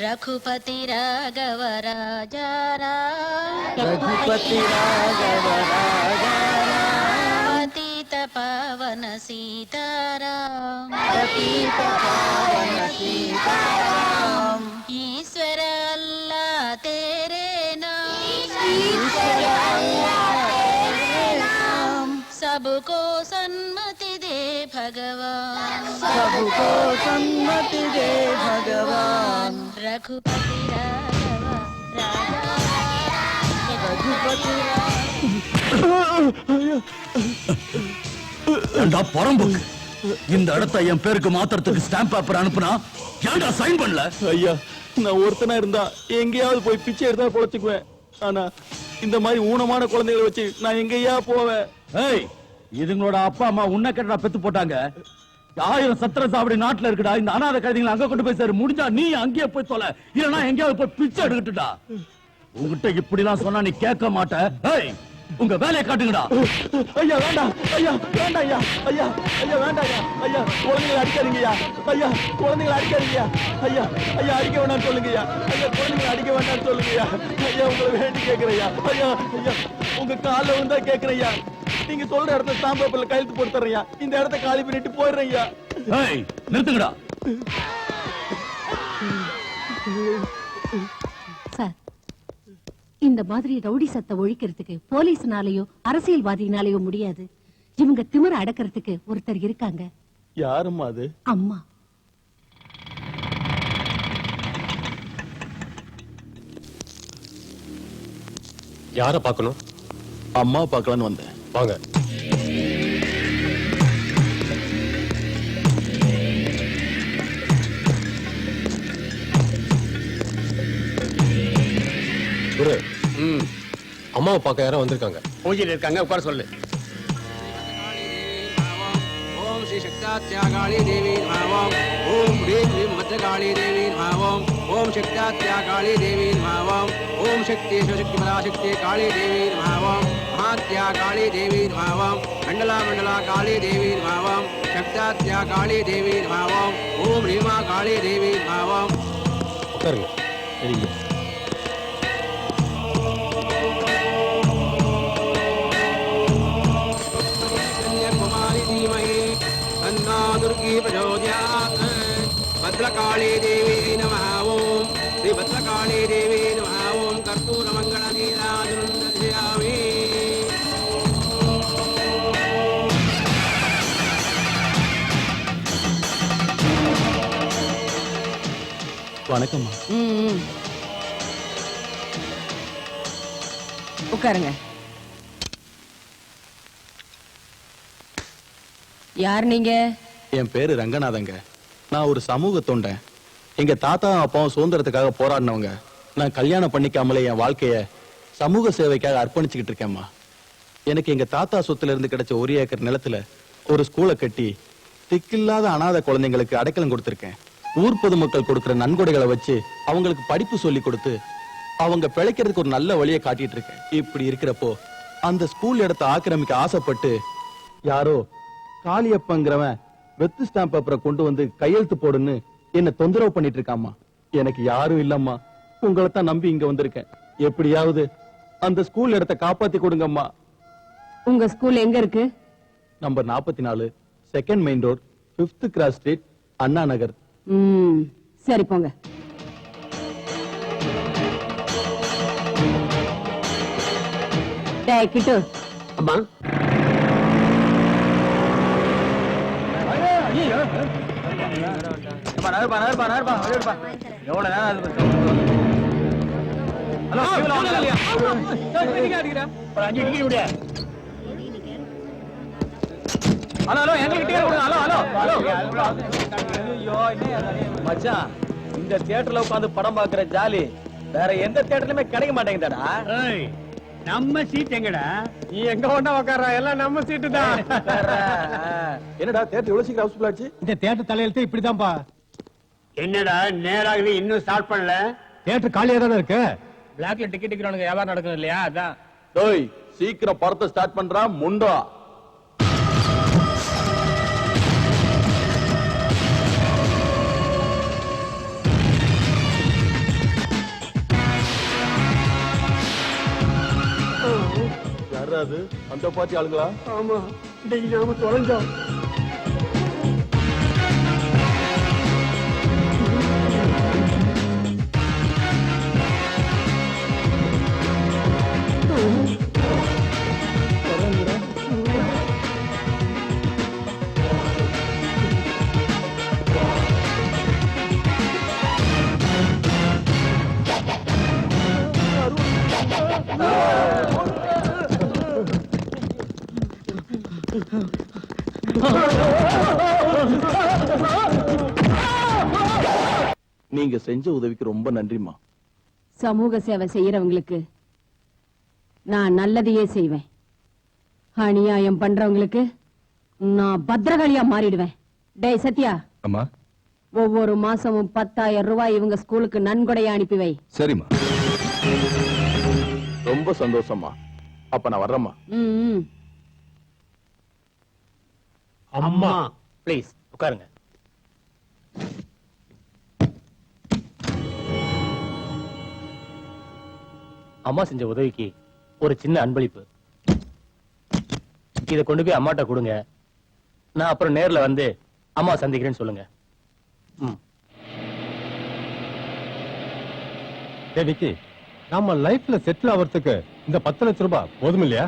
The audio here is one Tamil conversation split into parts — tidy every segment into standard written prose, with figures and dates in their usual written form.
रघुपति राघव राजा राम रघुपति राघव राजा राम पतित पावन सीताराम पतित पावन सीताराम ईश्वर अल्लाह तेरे नाम ईश्वर अल्लाह तेरे नाम सबको सन्मति दे भगवान सबको सन्मति दे भगवान रघुपति राघव राजा रघुपति ஏண்டா பரம்புக்கு இந்த இடத்தை என் பேருக்கு மாத்திரத்துக்கு ஸ்டாம்ப் பேப்பர் அனுப்புனா ஏண்டா சைன் பண்ணல? ஐயா, நான் ஒருத்தனா இருந்தா எங்கேயாவது போய் பிச்சை எடுத்தா பொழைச்சுக்குவேன். ஆனா இந்த மாதிரி ஊனமான குழந்தைகளை வச்சு நான் எங்கேயா போவேன்? ஏய், இதுங்களோட அப்பா அம்மா உன்னை கட்டடா பெத்து போட்டாங்க. 1000 சத்திர சாவடி நாட்டுல இருக்குடா. இந்த அனாதை கழுதைங்களை அங்க கொண்டு போய் சேரு. முடிஞ்சா நீ அங்கேயே போய் தொலை, இல்லன்னா எங்கேயாவது போய் பிச்சை எடுத்துட்டா. உங்ககிட்ட இப்படி எல்லாம் சொன்னா நீ கேட்க மாட்ட. ஏய், உங்க வேலையை காட்டுங்கடா. ஐயா வேண்டாம், ஐயா வேண்டாம், ஐயா ஐயா ஐயா வேண்டாம், ஐயா ஐயா குழந்தைகளை அடிக்காதீங்கய்யா, ஐயா குழந்தைகளை அடிக்காதீங்கய்யா, ஐயா ஐயா அடிக்க வேண்டாம்னு சொல்லுங்கய்யா, ஐயா குழந்தைகளை அடிக்க வேண்டாம்னு சொல்லுங்கய்யா, ஐயா உங்களை வேண்டி கேட்கிறேயா, ஐயா ஐயா உங்க காலில் வந்தா கேட்கிறேயா, நீங்க சொல்ற இடத்துல ஸ்டாம்ப் பேப்பர்ல கையெழுத்து போட்டு தர்றேன். இந்த இடத்த காலி பண்ணிட்டு போயிடுறேன். ஏய், நிறுத்துங்கடா. சார், இந்த மாதிரி ரவுடி சத்த ஒழிக்கிறதுக்கு போலீஸ்னாலயோ அரசியல்வாதினாலயோ முடியாது. இவங்க திமிர அடக்கிறதுக்கு ஒருத்தர் இருக்காங்க. யாரும்மா அது? அம்மா. யார பார்க்கணும்? அம்மா பார்க்கலான்னு வந்தேன். வாங்க. குரு, அம்மாவை பார்க்க யாரும் வந்திருக்காங்க. பூஜையில் இருக்காங்க, உட்கார சொல்லு. ஓம் ஸ்ரீ சக்தாத்யாகாளி தேவி நமः. ஓம் ஹ்ரீம் க்ரீம் மத்ரகாளி தேவி நமः. ஓம் சக்தாத்யாகாளி தேவி நமः. ஓம் சக்தி சிவசக்தி பராசக்தி காளி தேவி நமः. மகாத்யாகாளி தேவி நமः. மண்டலா மண்டலா காளி தேவி நமः. சக்தாத்யாகாளி தேவி நமः. ஓம் ரீமா காளி தேவி நமः. உட்காருங்க. சரிங்க. दुर्गी प्रचोदयात्. भद्रकाली देवी नमः. ओम श्री भद्रकाली देवी नमः. ओम कर्पूरमङ्गलनीराजनं दर्शयामि. வணக்கம்மா. உட்காருங்க. யார் நீங்க? என் பேரு ரங்கநாதங்க. நான் ஒரு சமூக தொண்டன். எங்க தாத்தா அப்பாவும் சுதந்திரத்துக்காக போராடினவங்க. நான் கல்யாணம் பண்ணிக்காமலே என் வாழ்க்கைய சமூக சேவைக்காக அர்ப்பணிச்சுக்கிட்டு இருக்கேன்மா. எனக்கு எங்க தாத்தா சொத்துல இருந்து கிடைச்ச 1 ஏக்கர் நிலத்துல ஒரு ஸ்கூலை கட்டி திக்கில்லாத அனாதை குழந்தைங்களுக்கு அடைக்கலம் கொடுத்திருக்கேன். ஊர் பொதுமக்கள் கொடுக்கிற நன்கொடைகளை வச்சு அவங்களுக்கு படிப்பு சொல்லி கொடுத்து அவங்க பிழைக்கிறதுக்கு ஒரு நல்ல வழியை காட்டிட்டு இருக்கேன். இப்படி இருக்கிறப்போ அந்த ஸ்கூல் இடத்தை ஆக்கிரமிக்க ஆசைப்பட்டு யாரோ காளியப்பங்கிறவன் வெத்து ஸ்டாம்ப் பேப்பரை கொண்டு வந்து கையெழுத்து போடுன்னு என்ன தொந்தரவு பண்ணிட்டு இருக்காமா. எனக்கு யாரும் இல்லம்மா. உங்களை தான் நம்பி இங்க வந்திருக்கேன். எப்படியாவது அந்த ஸ்கூல் இடத்தை காப்பாத்தி கொடுங்கம்மா. உங்க ஸ்கூல் எங்க இருக்கு? Number 44, second main road, 5th cross street, Anna Nagar. சரி போங்க. டேய் கிட்டு. அம்மா, மச்சான், இந்த தியேட்டர்ல உட்கார்ந்து படம் பாக்குற ஜாலி வேற எந்த தியேட்டர்லயுமே கிடைக்க மாட்டேங்குதாடா. நம்ம சீட் எங்கடா? நீ எங்க ஒண்ணா உட்கார, எல்லாம் நம்ம சீட்டு தான். என்னடா தியேட்டர் இவ்வளவு சீக்கிரம் ஹவுஸ்ஃபுல் ஆச்சு? இந்த தியேட்டர் தலையெழுத்து இப்படிதான்ப்பா. என்னடா நேராகவே இன்னும் ஸ்டார்ட் பண்ணல? தியேட்டர் காலியா தானே இருக்கு. பிளாக்ல டிக்கெட் விக்கிறவனுக்கு வியாபாரம் நடக்குது இல்லையா, அதான். டேய், சீக்கிரம் படத்தை ஸ்டார்ட் பண்றா முண்டா. யாரா அது? அந்த பாட்டி ஆளுங்களா? ஆமா, இன்னைக்கு நாம தொலைஞ்சோம். நீங்க செஞ்ச உதவிக்கு ரொம்ப நன்றிமா. சமூக சேவை செய்யறவங்களுக்கு நான் நல்லதையே செய்வேன். அநியாயம் பண்றவங்களுக்கு நான் பத்திரகாளியா மாறிடுவேன். டேய் சத்யா, அம்மா. ஒவ்வொரு மாசமும் 10,000 ரூபாய் இவங்க ஸ்கூலுக்கு நன்கொடையா அனுப்பி வை. சரிம்மா. ரொம்ப சந்தோஷமா. அப்ப நான் வர்றேம்மா. அம்மா ப்ளீஸ் உட்காருங்க. அம்மா செஞ்ச உதவிக்கு ஒரு சின்ன அன்பளிப்பு. இத கொண்டு போய் அம்மாட்ட கொடுங்க. நான் அப்புறம் நேர்ல வந்து அம்மா சந்திக்கிறேன்னு சொல்லுங்க. விக்கி, நம்ம லைஃப்ல செட்டில் ஆவறதுக்கு இந்த 10 லட்சம் ரூபாய் போதும் இல்லையா?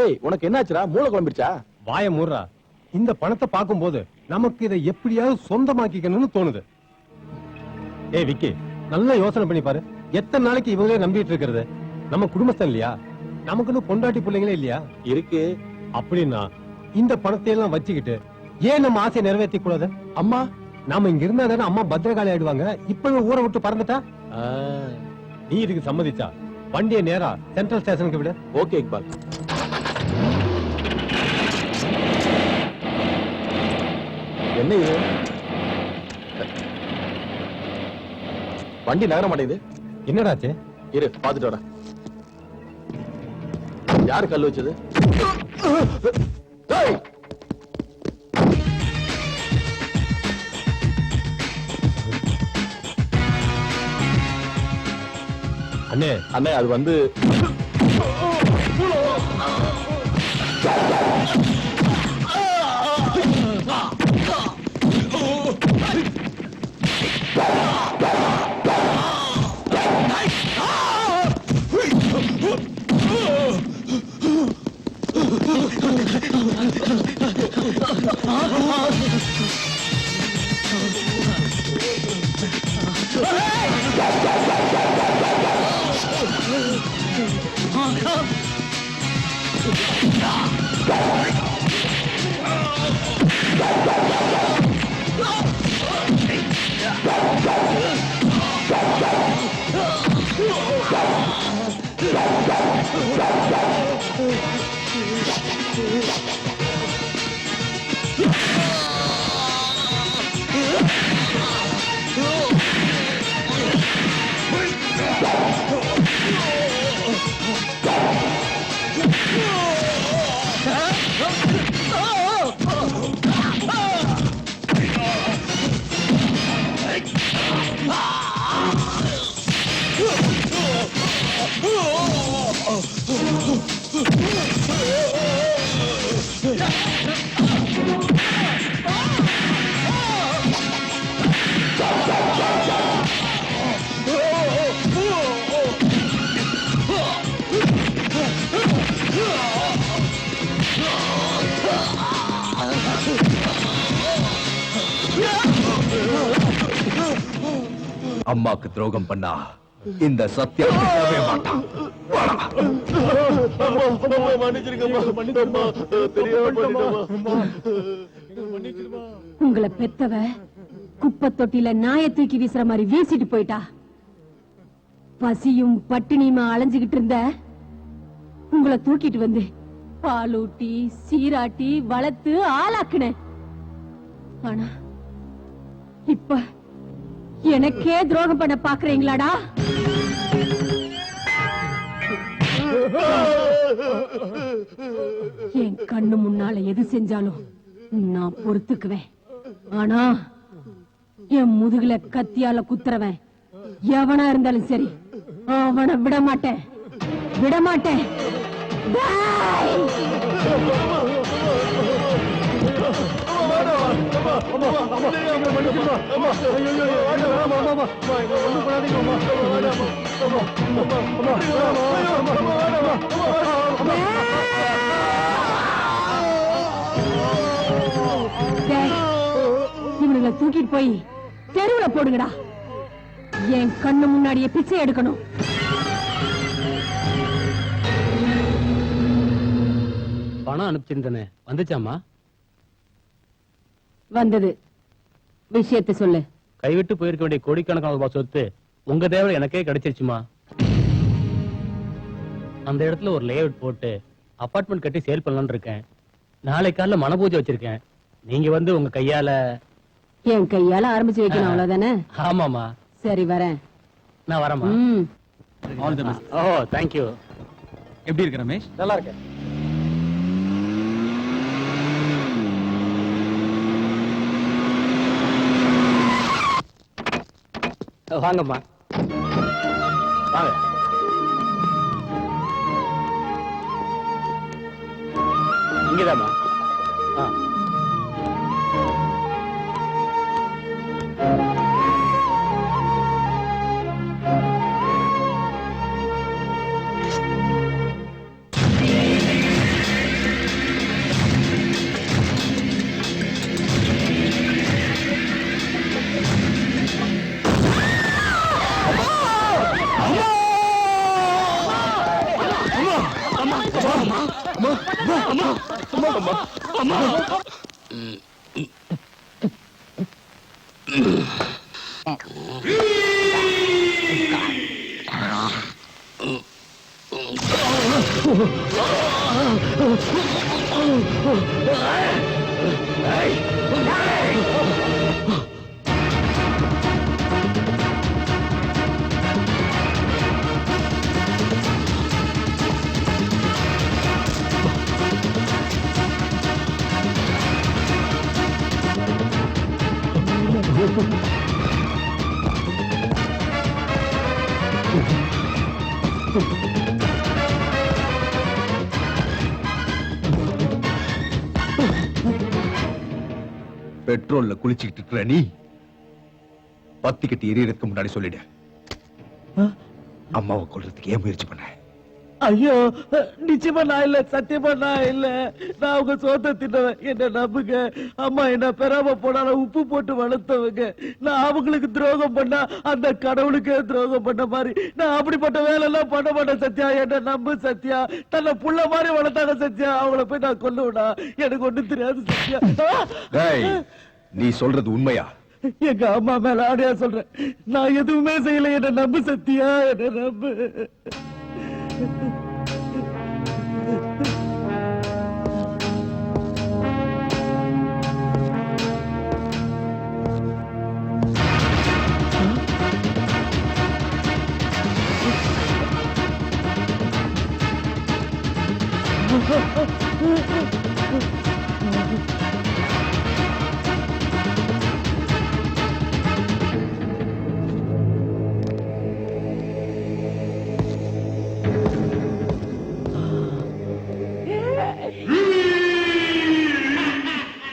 ஏய், உனக்கு என்னாச்சுடா? மூளை குழம்பிடுச்சா? வாய மூடுறா. இந்த பணத்தை பார்க்கும்போது நமக்கு இதை எப்படியாவது சொந்தமாக்கிக்கணும்னு தோணுது. ஏய் விக்கி, நல்லா யோசனை பண்ணி பாரு. எத்தனை நாளைக்கு இவங்களே நம்பிட்டு இருக்கிறது? நம்ம குடும்பஸ்தன் இல்லையா? நமக்குன்னு பொண்டாட்டி பிள்ளைங்களே இல்லையா? இருக்கு. அப்படின்னா இந்த பணத்தை எல்லாம் வச்சுக்கிட்டு ஏன் நம்ம ஆசையை நிறைவேற்றி கூடாது? அம்மா, நாம இங்க இருந்தா தானே அம்மா பத்திரகாளி ஆயிடுவாங்க. இப்பவே ஊரை விட்டு பறந்துட்டா நீ இதுக்கு சம்மதிச்சா வண்டியை நேரா சென்ட்ரல் ஸ்டேஷனுக்கு விட. ஓகே இக்பால். என்ன இது? வண்டி நகர மாட்டேங்குது. என்னடாச்சு? இரு பாத்துட்டு வர. யாரு கல்லு வச்சது? அண்ணே அண்ணே, அது வந்து அம்மாக்கு துரோகம் பண்ணா இந்த சத்யா விடவே மாட்டான். உங்களை பெத்தவ குப்பை தொட்டில நாயை தூக்கி வீசுற மாதிரி வீசிட்டு போயிட்டா. பசியும் பட்டினியுமா அலைஞ்சுகிட்டு இருந்த உங்களை தூக்கிட்டு வந்து பாலூட்டி சீராட்டி வளர்த்து ஆளாக்குனேன். ஆனா இப்ப எனக்கே துரோகம் பண்ண பாக்குறீங்களாடா? என் கண்ணு முன்னால எது செஞ்சாலும் நான் பொறுத்துக்குவேன். ஆனா என் முதுகுல கத்தியால குத்துறவன் எவனா இருந்தாலும் சரி, அவனை விட மாட்டேன். விடமாட்டேன். டேய்! டேய், இவனுங்களை தூக்கிட்டு போய் தெருவுல போடுங்கடா. என் கண்ணு முன்னாடியே பிச்சை எடுக்கணும். பணம் அனுப்பிச்சிருந்தேனே வந்துச்சாமா? வந்தது. விஷயத்தை சொல்லு. கைவிட்டு போயிருக்க வேண்டிய கோடிக்கணக்கான ரூபாய் சொத்து உங்க தேவை எனக்கே கிடைச்சிருச்சுமா. அந்த இடத்துல ஒரு லேஅவுட் போட்டு அபார்ட்மெண்ட் கட்டி சேல் பண்ணலாம்னு இருக்கேன். நாளை காலைல மனபூஜை வச்சிருக்கேன். நீங்க வந்து உங்க கையால. என் கையால ஆரம்பிச்சு வைக்கணும், அவ்வளவுதானே? ஆமாமா. சரி, வரேன். நான் வரேமா. ஓ தேங்க்யூ. எப்படி இருக்கு ரமேஷ்? நல்லா இருக்கேன். வாங்கம்மா வாங்க. இங்கதாம்மா. பெட்ரோல்ல குளிச்சுக்கிட்டு இருக்கிற நீ பத்தி கட்டி எரியறதுக்கு முன்னாடி சொல்லிடு, அம்மாவை கொல்றதுக்கு ஏன் முயற்சி பண்ண? ஐயோ, நிச்சயமா நான் இல்ல, சத்தியமா நான் இல்ல. நான் உங்க சோத்த தின்னவன், என்ன நம்புங்க. அம்மா என்ன பெறாம போனாலும் உப்பு போட்டு வளர்த்தவங்க. நான் அவங்களுக்கு துரோகம் பண்ணா அந்த கடவுளுக்கே துரோகம் பண்ண மாதிரி நான் அப்படிப்பட்ட வேலை எல்லாம் பண்ண மாட்டேன் சத்யா. என்ன நம்பு சத்யா. தன்னை புள்ள மாதிரி வளர்த்தாங்க சத்யா. அவங்கள போய் நான் கொல்லுவனா? எனக்கு ஒண்ணும் தெரியாது சத்யா. நீ சொல்றது உண்மையா? எங்க அம்மா மேல ஆடையா சொல்றேன், நான் எதுவுமே செய்யல. என்ன நம்பு சத்யா, என்ன நம்பு.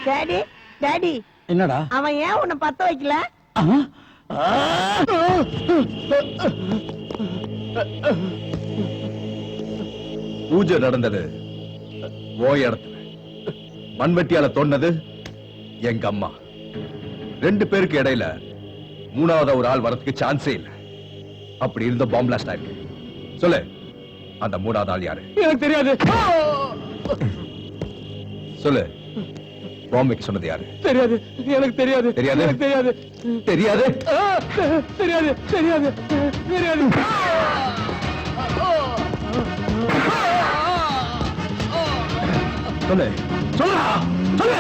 டாடி டாடி, என்னடா அவன் ஏன் உன்னை பத்த வைக்கல? பூஜை நடந்தது ஓ இடத்துல, மண்வெட்டியால தோண்டது எங்க அம்மா. ரெண்டு பேருக்கு இடையில மூணாவது ஒரு ஆள் வரதுக்கு சான்ஸே இல்ல. அப்படி இருந்த பாம்பு பிளாஸ்ட் ஆயிருக்கு. சொல்லு, அந்த மூணாவது ஆள் யாரு? எனக்கு தெரியாது. சொல்லு, பாம்புக்கு சொன்னது யாரு? தெரியாது. எனக்கு தெரியாது. தெரியாது? எனக்கு தெரியாது. தெரியாது? தெரியாது. தெரியாது. தெரியாது. சொல்லு, சொல்லுடா, சொல்லு.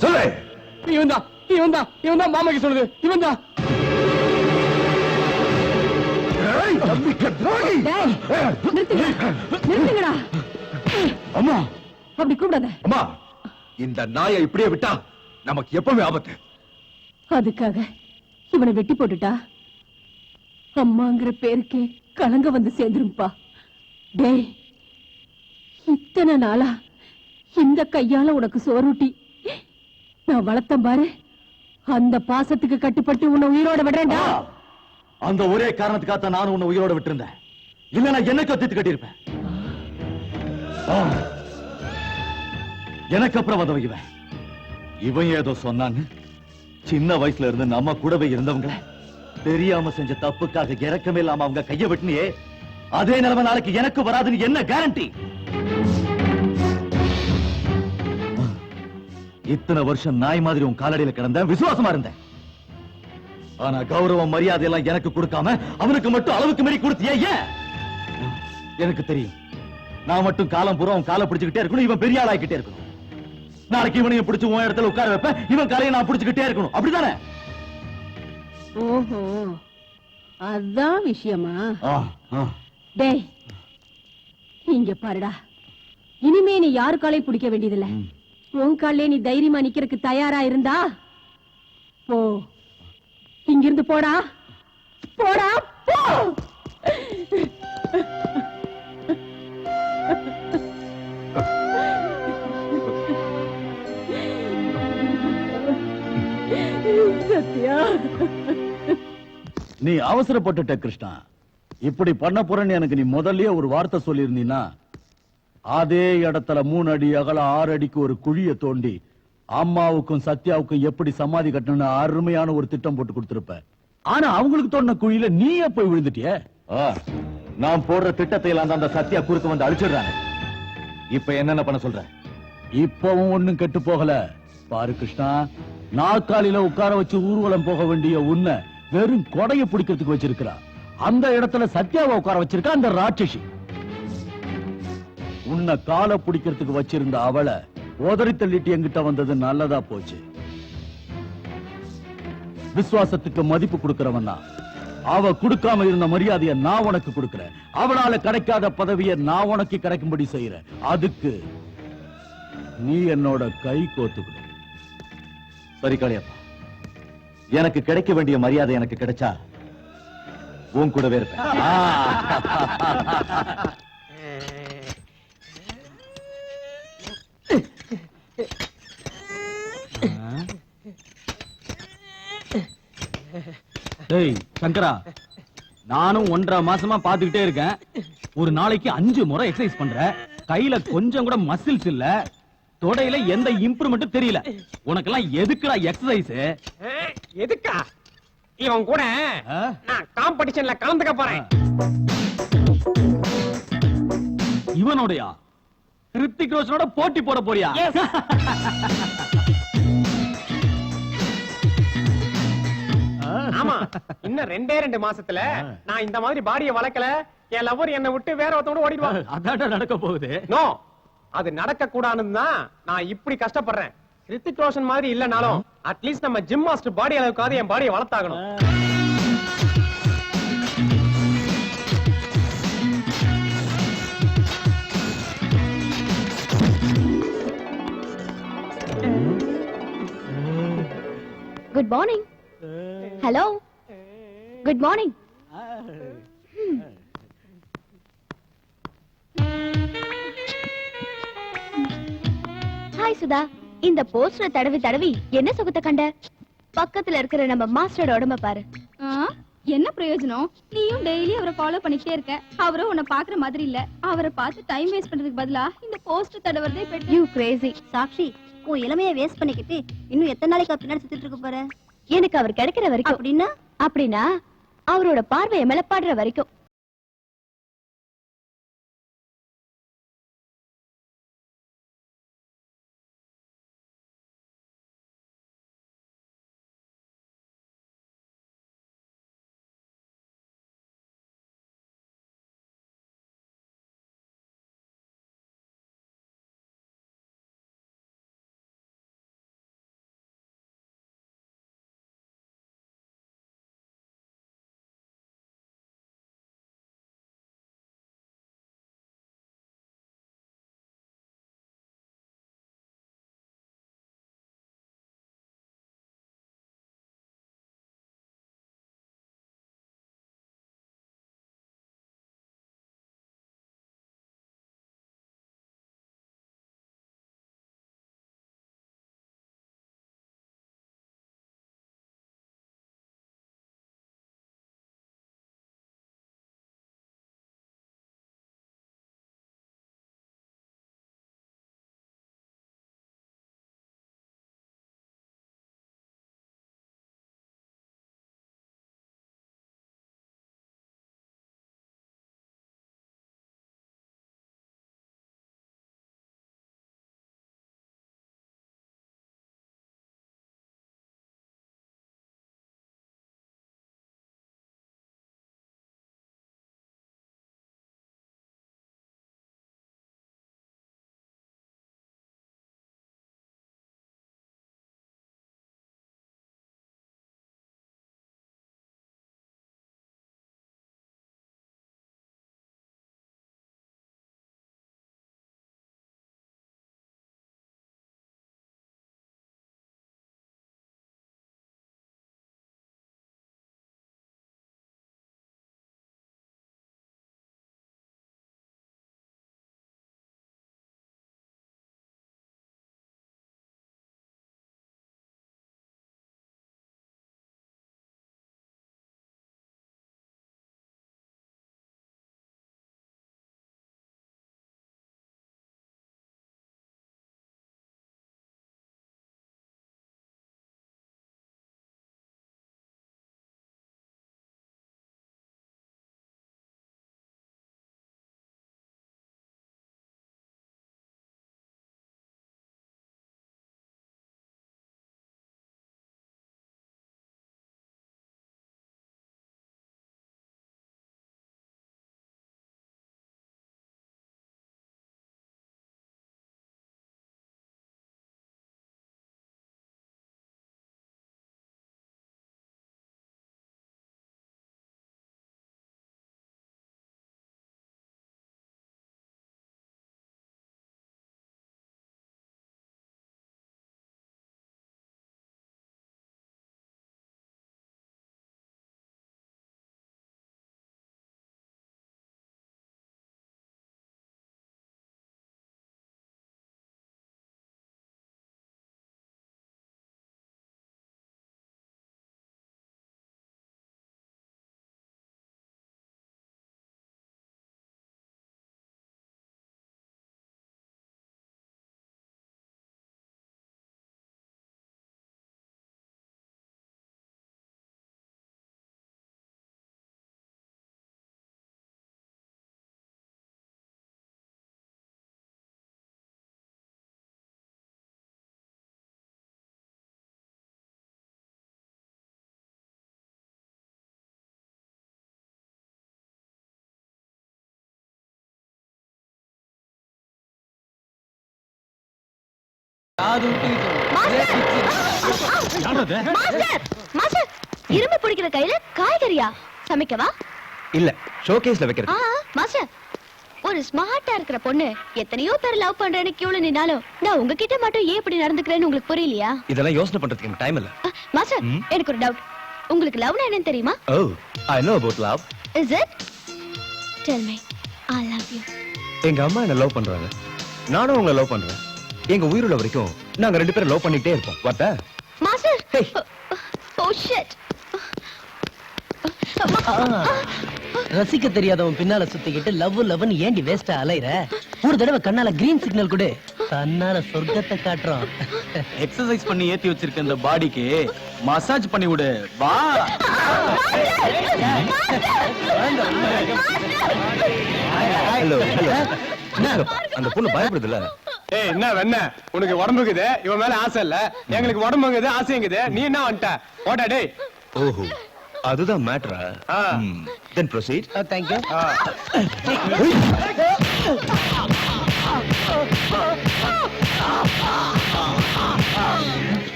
சொல்லு. இவன் தான் மாமாக்கு சொல்லுது. இவன் தான். நிறுத்துங்கடா. அம்மா, அப்படி கூப்பிடாத. அம்மா, இந்த நாயை இப்படியே விட்டா நமக்கு எப்பவுமே ஆபத்து. அதுக்காக இவனை வெட்டி போட்டுட்டா அம்மாங்கிற பேருக்கே கலங்க வந்து சேர்ந்துரும்பா. டேய், இத்தனை நாளா இந்த கையால உனக்கு சோறுட்டி நான் வளர்த்தேன் பாரு, அந்த பாசத்துக்கு கட்டுப்பட்டு உன்னை உயிரோட விடுறேன்டா. அந்த ஒரே காரணத்துக்காக நானும் உன்னை உயிரோட விட்டுருந்தேன். இல்ல என்ன கத்திட்டு கட்டியிருப்பேன். எனக்கு அப்புறம் வதவ இவன் ஏதோ சொன்னான்னு சின்ன வயசுல இருந்து நம்ம கூடவே இருந்தவங்க தெரியாம செஞ்ச தப்புக்காக இறக்கமே இல்லாம அவங்க கைய வெட்டினியே, அதே நிலைமை நாளைக்கு எனக்கு வராதுன்னு என்ன கேரண்டி? இத்தனை வருஷம் நாய் மாதிரி உன் காலடியில கிடந்த விசுவாசமா இருந்தேன். ஆனா கௌரவம் மரியாதை எல்லாம் எனக்கு கொடுக்காம அவனுக்கு மட்டும் அளவுக்கு மீறி கொடுத்தியே ஏன்? எனக்கு தெரியும். நான் மட்டும் காலம் பூரா உன் காலை பிடிச்சுக்கிட்டே இருக்கணும், இவன் பெரிய ஆளாக்கிட்டே இருக்கணும். நாளைக்கு இவனையும் பிடிச்சு உன் இடத்துல உட்கார வைப்பேன், இவன் காலையை நான் பிடிச்சுக்கிட்டே இருக்கணும். அப்படிதானே? ஓஹோ, அதான் விஷயமா? டேய், இங்க பாருடா, இனிமே நீ யாரு காலையும் பிடிக்க வேண்டியதில்லை. உன் காலே நீ தைரியமா நிக்கிறதுக்கு தயாரா இருந்தா போ, இங்கிருந்து போடா போடா போ. சத்யா, நீ அவசரப்பட்டுட்ட கிருஷ்ணா. இப்படி பண்ண போறேன்னு எனக்கு நீ முதல்லயே ஒரு வார்த்தை சொல்லி இருந்தீன்னா அதே இடத்துல 3 அடி அகல 6 அடிக்கு ஒரு குழிய தோண்டி அம்மாவுக்கும் சத்யாவுக்கும் எப்படி சமாதி கட்டணும்னு அருமையான ஒரு திட்டம் போட்டு கொடுத்திருப்ப. ஆனா அவங்களுக்கு தோண்டின குழியில நீயே போய் விழுந்துட்டிய. நான் போடுற திட்டத்தை எல்லாம் அந்த சத்யா குறுக்க வந்து அழிச்சிடுறாங்க. இப்ப என்னென்ன பண்ண சொல்ற? இப்பவும் ஒண்ணும் கெட்டு போகல. பாரு கிருஷ்ணா, நாற்காலியில உட்கார வச்சு ஊர்வலம் போக வேண்டிய உன்னை வெறும் கொடைய பிடிக்கிறதுக்கு வச்சிருக்கிறா. அந்த இடத்துல சத்யாவை உட்கார வச்சிருக்கா அந்த ராட்சசி. உன்னை காலை பிடிக்கிறதுக்கு வச்சிருந்த அவளை உதறி தள்ளிட்டு என்கிட்ட வந்தது நல்லதா போச்சு. விசுவாசத்துக்கு மதிப்பு கொடுக்கிறவனா அவ கொடுக்காம இருந்த மரியாதையை நான் உனக்கு கொடுக்கிறேன். அவளால கிடைக்காத பதவியை நான் உனக்கு கிடைக்கும்படி செய்யறேன். அதுக்கு நீ என்னோட கை கோத்துக்கணும். சரி காளியப்பா, எனக்கு கிடைக்க வேண்டிய மரியாதை எனக்கு கிடைச்சா உன் கூடவே இருப்பேன். டேய் சங்கரா, நானும் 1.5 மாசமா பாத்துக்கிட்டே இருக்கேன். ஒரு நாளைக்கு 5 முறை எக்ஸசைஸ் பண்ற, கையில கொஞ்சம் கூட மசில்ஸ் இல்ல, தொடையில எந்த இம்ப்ரூவ்மெண்ட் தெரியல. உனக்கெல்லாம் எதுக்குடா எக்ஸசைஸ்? எதுக்கா? இவன் கூட நான் காம்படிஷன்ல கலந்துக்க போறேன். இவனோடயா? ரித்திக் ரோஷனோட போட்டி போட போறியா? ஆமா, இன்னும் 2 மாசத்துல நான் இந்த மாதிரி பாடியை வளர்க்கல, என் லவர் என்னை விட்டு வேற ஒருத்தோட ஓடிடுவான். அதான் நடக்க போகுது. நோ, அது நடக்க கூடாதுன்னு தான் நான் இப்படி கஷ்டப்படுறேன். ரித்திக் ரோஷன் மாதிரி இல்லனாலும் அட்லீஸ்ட் நம்ம ஜிம் மாஸ்டர் பாடி அளவுக்காவது என் பாடியை வளர்த்தாகணும். Good morning. Hello, good morning. Hi Sudha, இந்த போஸ்டரை தடவி தடவி என்ன சுகத்தை கண்ட? பக்கத்துல இருக்கிற நம்ம மாஸ்டரோட உடம்ப பாரு. என்ன பிரயோஜனம்? நீயும் டெய்லி அவரை ஃபாலோ பண்ணிட்டே இருக்க, அவரும் உன்னை பாக்குற மாதிரி இல்ல. அவரை பார்த்து டைம் வேஸ்ட் பண்றதுக்கு பதிலா இந்த போஸ்டர் தடவறதே பெட்டர். You crazy. சாக்ஷி, உன் இளமையை வேஸ்ட் பண்ணிக்கிட்டு இன்னும் எத்தனை நாளைக்கு பின்னாடி சுத்திட்டு இருக்க போற? எனக்கு அவர் கிடைக்கிற வரைக்கும். அப்படின்னா அவரோட பார்வை மேல படுற வரைக்கும். மாஸ்டர் மாஸ்டர் இரும்பு பிடிக்கிற கையில காய்கறியா சமைக்கவா? இல்ல ஷோகேஸ்ல வைக்கிறது. மாஸ்டர் ஒரு ஸ்மார்ட்டா இருக்கிற பொண்ணு எத்தனையோ பேர் லவ் பண்றேன்னு கியூல நின்னாலும் நான் உங்ககிட்ட மட்டும் ஏன் இப்படி நடந்துக்கிறேன்னு உங்களுக்கு புரியலையா? இதெல்லாம் யோசனை பண்றதுக்கு எனக்கு டைம் இல்ல. மாஸ்டர் எனக்கு ஒரு டவுட். உங்களுக்கு லவ்னா என்னன்னு தெரியுமா? Oh, I know about love. Is it? Tell me. I love you. எங்க அம்மா என்ன லவ் பண்றாங்க, நானும் உங்களை லவ் பண்றேன். எங்க உயிருள்ள வரைக்கும் நாங்க 2 பேரும் லவ் பண்ணிட்டே இருப்போம். வாட்? மாஸ்டர். Oh shit. ரசிக்க தெரியாதவன் பின்னால சுத்திக்கிட்டு லவ் லவ்னு ஏண்டி வேஸ்டா அலையற? ஒரு தடவை கண்ணால கிரீன் சிக்னல் கொடு, தன்னால சொர்க்கத்தை காட்டுறோம். எக்ஸசைஸ் பண்ணி ஏத்தி வச்சிருக்க இந்த பாடிக்கு மசாஜ் பண்ணி விடு. வா. ஹலோ ஹலோ, அந்த பொண்ணு பயப்படுதுல்ல? ஏய் என்ன வெண்ண, உனக்கு உடம்புக்குது, இவன் மேல ஆசை இல்ல, எங்களுக்கு உடம்புங்குது ஆசைங்குது, நீ என்ன வந்துட்ட போடா டேய். ஓஹோ, அதுதான் மேட்டரா? தென் ப்ரோசீட். Thank you.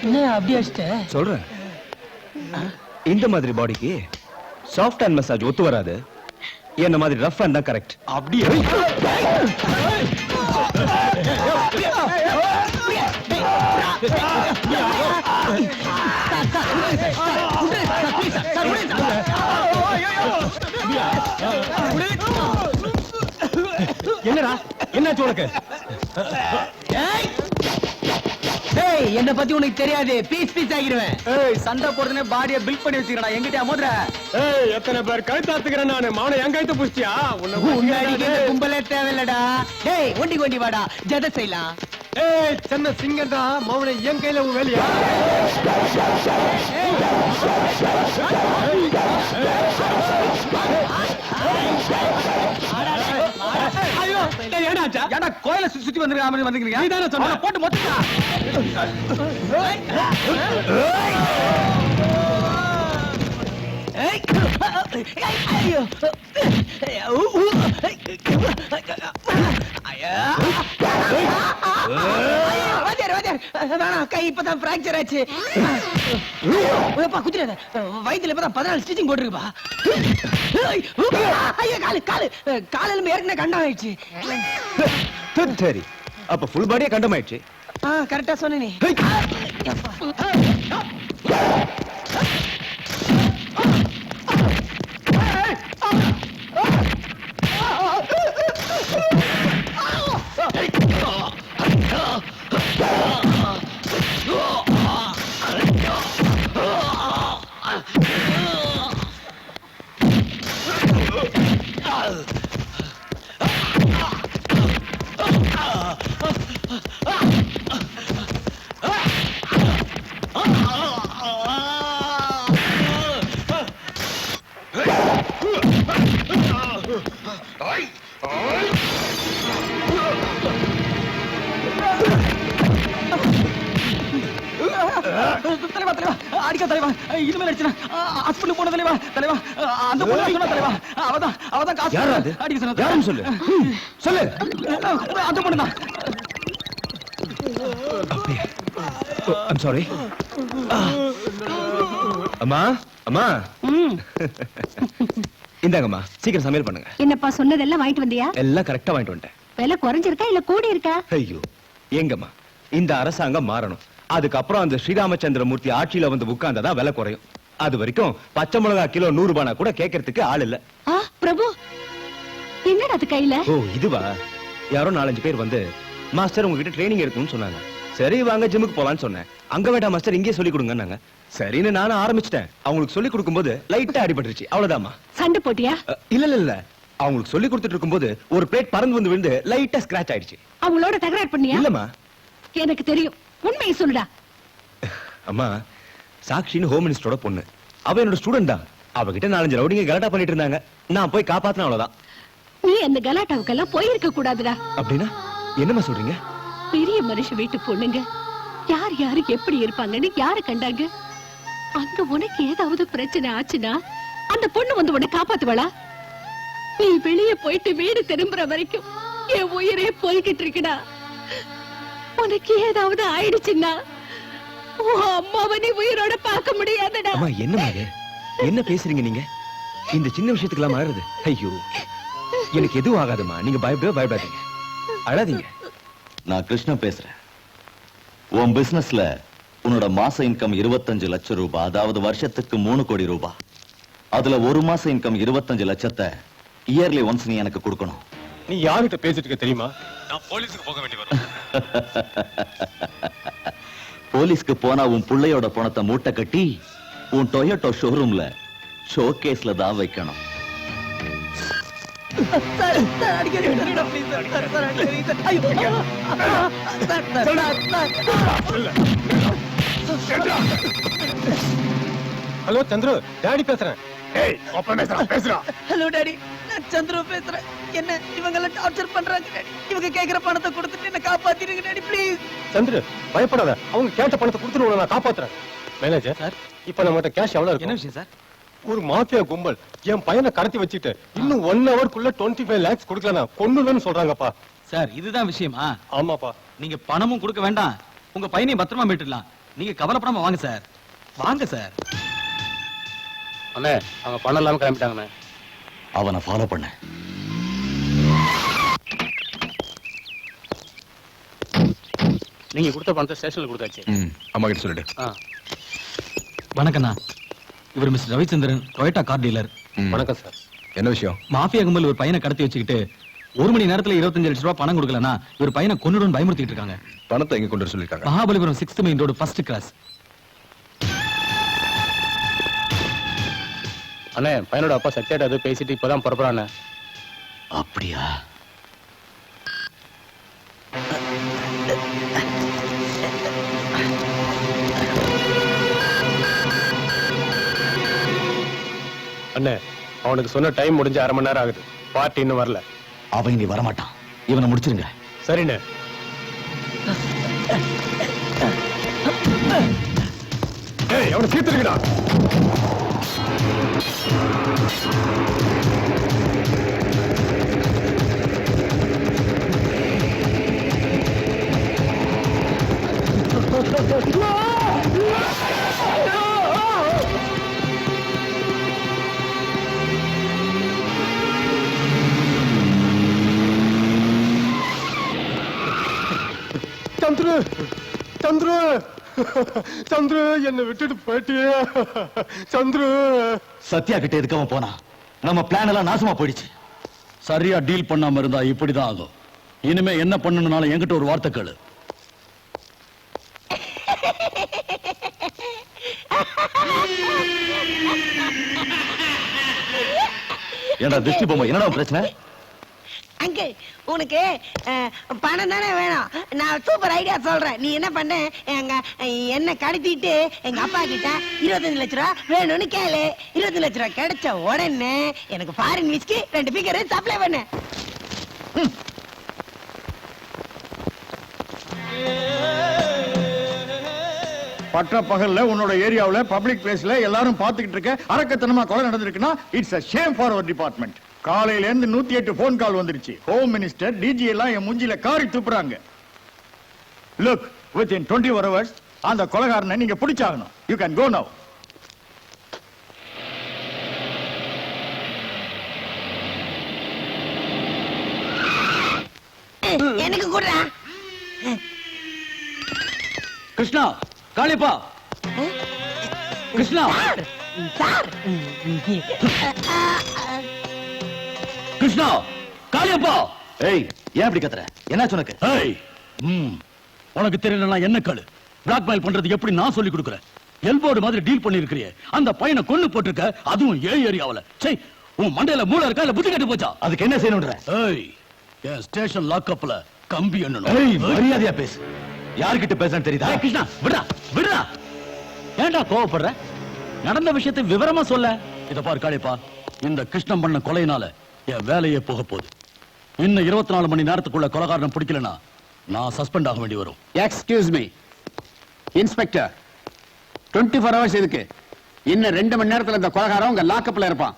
என்ன அப்படி அடிச்சிட்ட? சொல்றேன், இந்த மாதிரி பாடிக்கு சாஃப்ட் ஹேண்ட் மசாஜ் ஒத்து வராது. என்ன மாதிரி ரஃப் ஹேண்ட் தான் கரெக்ட். அப்படியே என்னடா என்னாச்சு உனக்கு? என்ன பத்தி உனக்கு தெரியாது, பீஸ் பீஸ் ஆகிடுவேன். ஏய், சண்டை போடுறதுனே பாடியை பில்ட் பண்ணி வச்சிருக்கடா. எங்கிட்ட மோதுற? ஏய், எத்தனை பேர் கழுத்தாத்துக்கிறேன் நானு, மாவன என் கழுத்து புடிச்சியா? முன்னாடி கும்பலே தேவையில்லடா. டேய் ஒண்டி ஒண்டி வாடா, ஜத செய்யலாம். ஏய், சின்ன சிங்கம் தான் மாவன என் கையில உன் வேலையா? ஏடா கோயில சுத்தி வந்துருக்கீங்க? நீ தானே சொன்ன. போட்டு மொத்தா. கை இப்பதான் பிராக்சர் ஆச்சு. குதிரை வயிற்றுல இப்பதான் 14 ஸ்டிச்சிங் போட்டுருக்குப்பா. காலு காலு காலில் ஏற்கனவே கண்டம் ஆயிடுச்சு. சரி, அப்ப ஃபுல் பாடியே கண்டமாயிடுச்சு. கரெக்டா சொன்னே. தலைவா தலைவா அடிக்க தலைவா, இனிமேல் அடிச்சா ஹாஸ்பிடல் போன தலைவா. தலைவா அந்த பொண்ணு சொன்னா தலைவா, அவதான் காசு அடிக்க சொன்னா. யாரும் சொல்லு சொல்லு. அந்த பொண்ணு தான். I'm sorry. அம்மா அம்மா, இந்தாங்கம்மா, சீக்கிரம் சமையல் பண்ணுங்க. என்னப்பா சொன்னதெல்லாம் வாங்கிட்டு வந்தியா? எல்லாம் கரெக்டா வாங்கிட்டு வந்துட்டேன். விலை குறைஞ்சிருக்கா இல்ல கூடி இருக்கா? ஐயோ எங்கம்மா, இந்த அரசாங்கம் மாறணும். அதுக்கப்புறம் அந்த ஸ்ரீராமச்சந்திரமூர்த்தி ஆட்சியில வந்து உட்கார்ந்தா விலை குறையும். அது வரைக்கும் பச்சை மிளகா கிலோ 100 ரூபாய் கூட கேட்கறதுக்கு ஆள் இல்ல. பிரபு என்னடா அது கையில? ஓ இதுவா, யாரோ 4-5 பேர் வந்து மாஸ்டர் உங்ககிட்ட ட்ரைனிங் இருக்குன்னு சொன்னாங்க. சரி வாங்க ஜிம்முக்கு போலான்னு சொன்னேன். அங்க வேண்டாம் மாஸ்டர், இங்கே சொல்லி கொடுங்கன்னாங்க. சரின்னு நானும் ஆரம்பிச்சிட்டேன். அவங்களுக்கு சொல்லி கொடுக்கும்போது லைட்டா அடிபட்டுருச்சு, அவ்வளவுதாம்மா. சண்டை போட்டியா? இல்ல இல்ல இல்ல, அவங்களுக்கு சொல்லி கொடுத்துட்டு இருக்கும்போது ஒரு பிளேட் பறந்து வந்து விழுந்து லைட்டா ஸ்கிராச் ஆயிடுச்சு. அவங்களோட தகராறு பண்ணியா? இல்லம்மா. எனக்கு தெரியும், உண்மையை சொல்லுடா. அம்மா, சாக்ஷின்னு ஹோம் மினிஸ்டரோட பொண்ணு, அவ என்னோட ஸ்டூடெண்ட் தான். அவகிட்ட 4-5 ரவுடிங்க கலாட்டா பண்ணிட்டு இருந்தாங்க. நான் போய் காப்பாத்தின, அவ்வளவுதான். நீ அந்த கலாட்டாவுக்கெல்லாம் போயிருக்க கூடாதுடா. அப்படின்னா என்னம்மா சொல்றீங்க? பெரிய மனுஷ வீட்டு பொண்ணுங்க யார் யாரு எப்படி இருப்பாங்கன்னு யாரு கண்டாங்க? அங்க உனக்கு ஏதாவது பிரச்சனை ஆச்சுன்னா அந்த பொண்ணு வந்து உன்னை காப்பாத்துவளா? நீ வெளியே போயிட்டு வீடு திரும்புற வரைக்கும் என் உயிரே போய்கிட்டு இருக்குடா. உனக்கு ஏதாவது ஆயிடுச்சுன்னா உன் அம்மாவை நீ உயிரோட பார்க்க முடியாதுடா. அம்மா என்னம்மா இது? என்ன பேசுறீங்க நீங்க? இந்த சின்ன விஷயத்துக்குலாம் மாறுது. ஐயோ எனக்கு எதுவும் ஆகாதுமா, நீங்க பயப்படாதீங்க, அழாதீங்க. நான் கிருஷ்ணன் பேசுறேன். உன் பிசினஸ்ல உன்னோட மாச இன்கம் 25 லட்சம் ரூபாய், அதாவது வருஷத்துக்கு 3 கோடி ரூபாய். அதுல ஒரு மாச இன்கம் 25 லட்சத்தை இயர்லி ஒன்ஸ் நீ எனக்கு கொடுக்கணும். நீ யார்கிட்ட பேசிட்டு இருக்க தெரியுமா? நான் போலீஸ்க்கு போக வேண்டி வரும். போலீஸ்க்கு போனா உன் புள்ளையோட பணத்தை மூட்டை கட்டி உன் டொயோட்டோ ஷோரூம்ல ஷோகேஸ்ல தான் வைக்கணும். ஹலோ சந்துரு, டாடி பேசுறேன். ஹலோ டாடி, நான் சந்துரு பேசுறேன். என்ன இவங்க எல்லாம் டார்ச்சர் பண்றாங்க டாடி. இவங்க கேக்குற பணத்தை கொடுத்துட்டு என்ன காப்பாத்திடுங்க டாடி ப்ளீஸ். சந்துரு பயப்படாத, அவங்க கேட்ட பணத்தை கொடுத்துட்டு நான் காப்பாத்துறேன். மேனேஜர் சார், இப்ப நம்மகிட்ட கேஷ் எவ்வளவு இருக்கு? என்ன விஷயம் சார்? ஒரு மாஃபியா கும்பல் என் பையனை கடத்தி வச்சுட்டு இன்னும் 1 ஹவர்க்குள்ள 25 lakhs கொடுக்கலனா கொன்னுவேன்னு சொல்றாங்கப்பா. சார் இதுதான் விஷயமா? ஆமாப்பா. நீங்க பணமும் கொடுக்க வேண்டாம், உங்க பையனையும் பத்திரமா மீட்டுடலாம். நீங்க கவலைப்படாம வாங்க சார், வாங்க சார். அண்ணே அவங்க பணம் இல்லாம கிளம்பிட்டாங்கண்ணே. அவனை ஃபாலோ பண்ண. நீங்க கொடுத்த பணத்தை ஸ்டேஷன்ல கொடுத்தாச்சு. அம்மா கிட்ட சொல்லிடு. வணக்கண்ணா, இவர் mister Ravichandran, Toyota car dealer. வணக்கம் சார். என்ன விஷயம்? மாஃபியா கும்பல் ஒரு பையனை கடத்தி வச்சுக்கிட்டு 1 மணி நேரத்துல 25 லட்சம் ரூபாய் பணம் கொடுக்கலனா இவர் பையனை கொன்னுடுன்னு பயமுறுத்திட்டு இருக்காங்க. பணத்தை எங்க கொண்டு வர சொல்லிருக்காங்க? Mahabalipuram 6th main road first cross. அண்ணே பையனோட அப்பா சத்யாட்ட அது பேசிட்டு இப்பதான் புறப்படுறானே. அப்படியா? அண்ணே அவனுக்கு சொன்ன டைம் முடிஞ்சு 1/2 மணி நேரம் ஆகுது, பார்ட்டி இன்னும் வரல. அவன் இனி வரமாட்டான், இவனை முடிச்சிருங்க. சரிண்ணே. அவனை சீர்த்திருக்கா. சந்துரு சந்துரு சந்துரு என்னை விட்டுட்டு போயிட்டியே சந்துரு. சத்யா கிட்ட எதுக்கு அவன் போனா? நம்ம பிளான் எல்லாம் நாசமா போயிடுச்சு. சரியா டீல் பண்ணாம இருந்தா இப்படிதான் ஆகும். இனிமே என்ன பண்ணணும்னாலும் என்கிட்ட ஒரு வார்த்தை கேளு. ஏண்டா திருஷ்டி பொம்மை, என்னடா பிரச்சனை? அங்கிள் உனக்கு பணம் தானே வேணும். நான் சூப்பர் ஐடியா சொல்றேன். நீ என்ன பண்ண, என்ன கடத்திட்டு எங்க அப்பா கிட்ட 25 லட்ச ரூபா வேணும்னு கேளு. 25 லட்ச ரூபா கிடைச்ச உடனே எனக்கு ஃபாரின் விஸ்கி 2 பீக்கர் சப்ளை பண்ண. பட்ட பகல்ல உன்னோட ஏரியாவுல பப்ளிக் பிளேஸ்ல எல்லாரும் பாத்துக்கிட்டு இருக்க அரக்கத்தனமா கொலை நடந்திருக்குன்னா it's a shame for our department. காலையில இருந்து 108 போன் கால் வந்துருச்சு. ஹோம் மினிஸ்டர், டிஜி எல்லாம் என் மூஞ்சில காரி துப்புறாங்க. லுக், within 24 hours அந்த கொலைகாரனை நீங்க பிடிச்சாகணும். You can go now. எனக்கு கூட கிருஷ்ணா, காளியப்பா, கிருஷ்ணா, சார் கிருஷ்ணா, காளியப்பா. ஏய், ஏன் இப்படி கத்துற? என்னாச்சு உனக்கு? ஏய், உனக்கு தெரியலன்னா என்ன காலு? பிளாக்மெயில் பண்றது எப்படி நான் சொல்லி கொடுக்குறேன். எல்போர்டு மாதிரி டீல் பண்ணி இருக்கிறியே, அந்த பையனை கொன்னு போட்டிருக்க, அதுவும் ஏரியாவுல. சே, உன் மண்டையில மூளை இருக்கா இல்ல புத்தி கட்டி போச்சா? அதுக்கு என்ன செய்யணும்ன்ற? ஏய், என் ஸ்டேஷன் லாக்அப்ல கம்பி எண்ணணும். ஏய், மரியாதையா பேசு. யார்கிட்ட பேசுறேன்னு தெரியுதா? கிருஷ்ணா, விடுடா விடுடா. ஏன்டா கோவப்படுற? நடந்த விஷயத்தை விவரமா சொல்ல. இத பாரு காளியப்பா, இந்த கிருஷ்ணன் பண்ண கொலையினால என் வேலையே போக போகுது. இன்னும் 24 மணி நேரத்துக்குள்ள கொலைகாரனை பிடிக்கலனா நான் சஸ்பெண்ட் ஆக வேண்டி வரும். எக்ஸ்கியூஸ் மீ இன்ஸ்பெக்டர், 24 ஹவர்ஸ் இதுக்கு. இன்னும் 2 மணி நேரத்துல இந்த கொலைகாரன் உங்க லாக்அப்ல இருப்பான்.